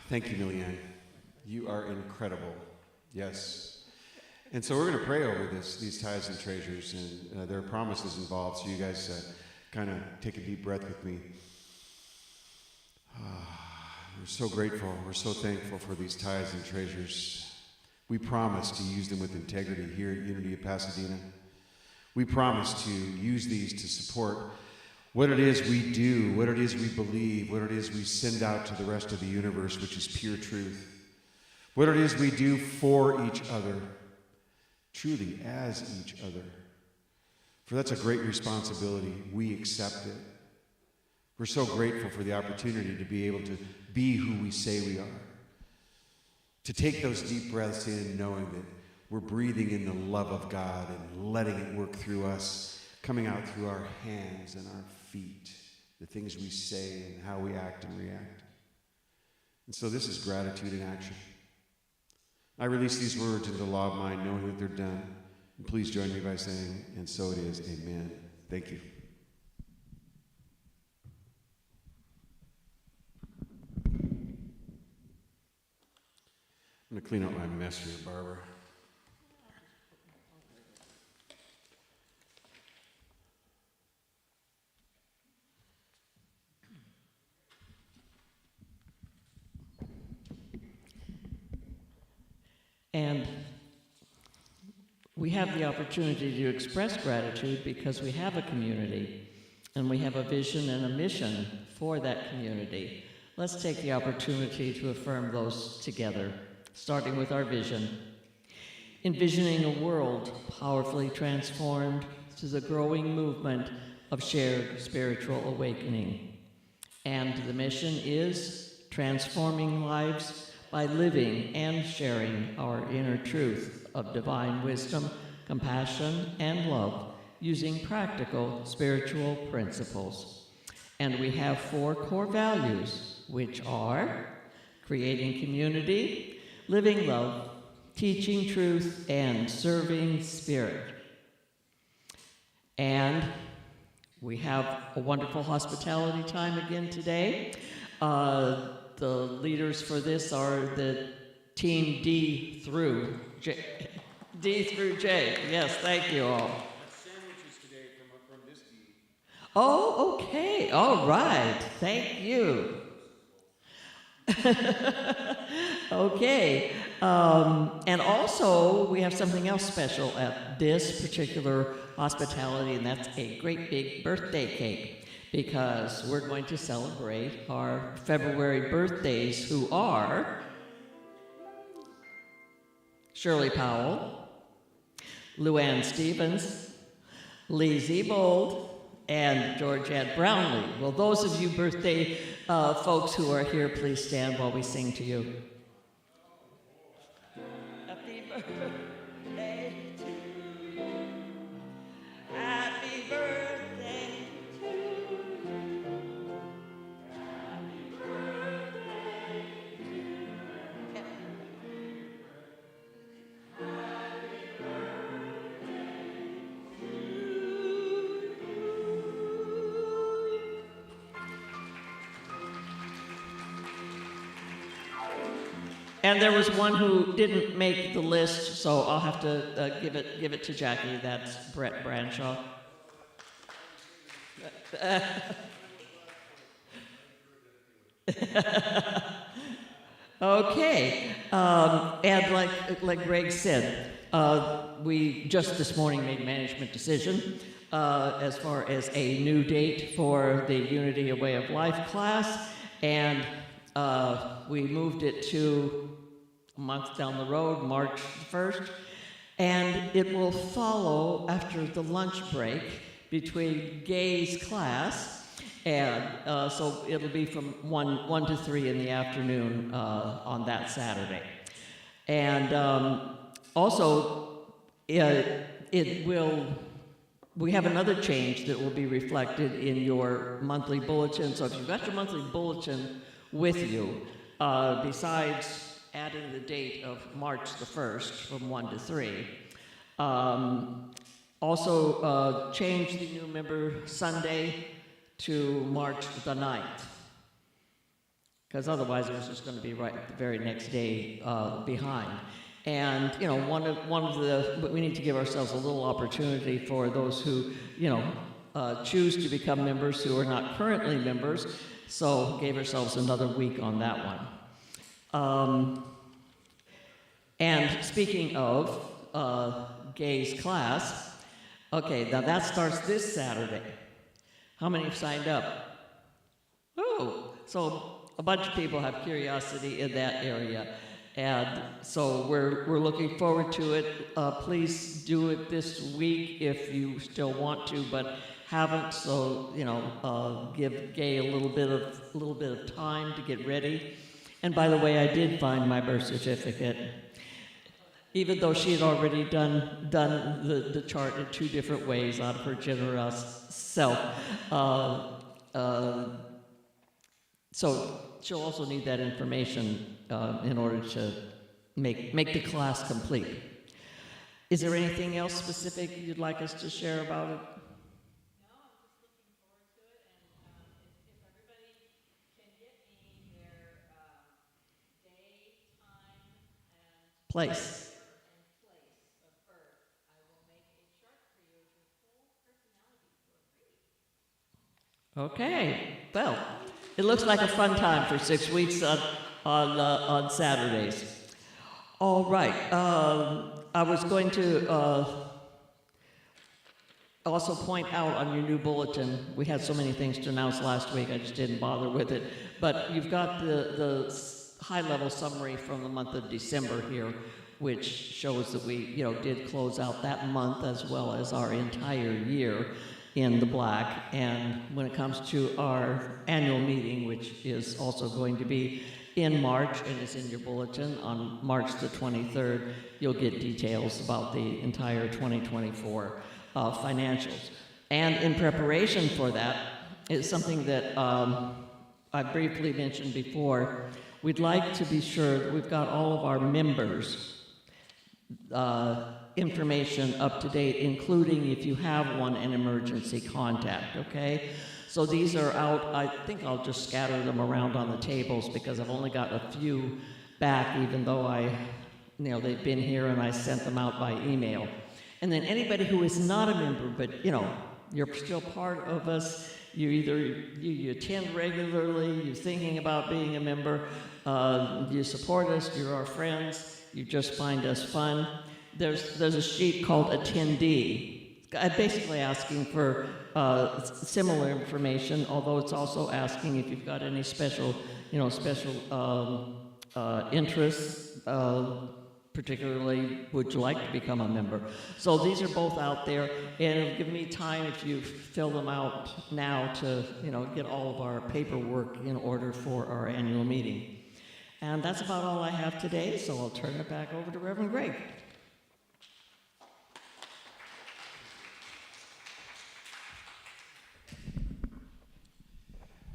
Thank you, Millyanne. You are incredible. Yes. And so we're going to pray over these tithes and treasures, and there are promises involved, so you guys kind of take a deep breath with me. We're so grateful. We're so thankful for these tithes and treasures. We promise to use them with integrity here at Unity of Pasadena. We promise to use these to support what it is we do, what it is we believe, what it is we send out to the rest of the universe, which is pure truth. What it is we do for each other, truly as each other. For that's a great responsibility. We accept it. We're so grateful for the opportunity to be able to be who we say we are. To take those deep breaths in, knowing that we're breathing in the love of God and letting it work through us, coming out through our hands and our feet, the things we say and how we act and react. And so this is gratitude in action. I release these words into the law of mind, knowing that they're done. And please join me by saying, and so it is, amen. Thank you. I'm going to clean up my mess here, Barbara. And we have the opportunity to express gratitude because we have a community and we have a vision and a mission for that community. Let's take the opportunity to affirm those together, starting with our vision. Envisioning a world powerfully transformed through the growing movement of shared spiritual awakening. And the mission is transforming lives by living and sharing our inner truth of divine wisdom, compassion, and love, using practical spiritual principles. And we have 4 core values, which are creating community, living love, teaching truth, and serving spirit. And we have a wonderful hospitality time again today. The leaders for this are the team D through J. D through J. Yes, thank you all. Sandwiches today from this D. Oh, okay. All right. Thank you. Okay. And also, we have something else special at this particular hospitality, and that's a great big birthday cake. Because we're going to celebrate our February birthdays, who are Shirley Powell, Luann Stevens, Lee Zebold, and Georgette Brownlee. Well, those of you birthday folks who are here, please stand while we sing to you. Happy birthday to you. And there was one who didn't make the list, so I'll have to give it to Jackie. That's Brett Bradshaw. Okay, and like Greg said, we just this morning made management decision as far as a new date for the Unity A Way of Life class, and we moved it to a month down the road, March 1st, and it will follow after the lunch break between Gay's class. And so it'll be from 1 to 3 in the afternoon on that Saturday. And also, we have another change that will be reflected in your monthly bulletin. So if you've got your monthly bulletin with you, besides adding the date of March the 1st from 1 to 3, also change the new member Sunday to March the 9th, because otherwise it was just going to be right the very next day behind. And you know, one of the we need to give ourselves a little opportunity for those who choose to become members who are not currently members. So gave ourselves another week on that one. And speaking of Gay's class, okay, now that starts this Saturday. How many have signed up? Oh, so a bunch of people have curiosity in that area. And so we're looking forward to it. Please do it this week if you still want to, but haven't. So give Gay a little bit of time to get ready. And by the way, I did find my birth certificate, even though she had already done the chart in 2 different ways out of her generous self. So she'll also need that information in order to make the class complete. Is there anything else specific you'd like us to share about it? No, I'm just looking forward to it, and if everybody can get me their day, time, and Place. of birth, I will make a chart for you of your whole personality for free. Okay. Well, it looks like a fun time for 6 weeks on Saturdays. All right. I was going to also point out on your new bulletin, we had so many things to announce last week, I just didn't bother with it, but you've got the high-level summary from the month of December here, which shows that we did close out that month as well as our entire year in the black. And when it comes to our annual meeting, which is also going to be in March and is in your bulletin on March the 23rd, you'll get details about the entire 2024 financials. And in preparation for that is something that I briefly mentioned before. We'd like to be sure that we've got all of our members' information up to date, including if you have one, an emergency contact, okay? So these are out. I think I'll just scatter them around on the tables because I've only got a few back, even though they've been here and I sent them out by email. And then anybody who is not a member, but you're still part of us, you attend regularly, you're thinking about being a member, you support us, you're our friends, you just find us fun. There's a sheet called Attendee, basically asking for similar information, although it's also asking if you've got any special interests, particularly would you like to become a member. So these are both out there, and it'll give me time if you fill them out now to get all of our paperwork in order for our annual meeting. And that's about all I have today, so I'll turn it back over to Reverend Greg.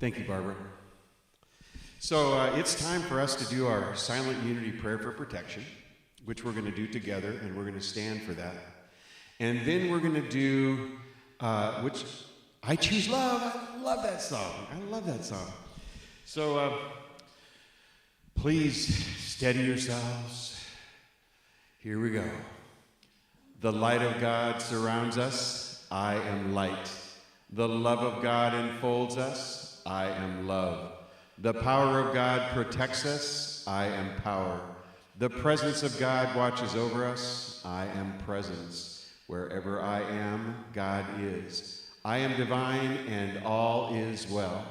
Thank you, Barbara. So it's time for us to do our silent unity prayer for protection, which we're going to do together, and we're going to stand for that. And then we're going to do, which I Choose Love. I love that song. So please Steady yourselves. Here we go. The light of God surrounds us. I am light. The love of God enfolds us. I am love. The power of God protects us. I am power. The presence of God watches over us. I am presence. Wherever I am, God is. I am divine, and all is well.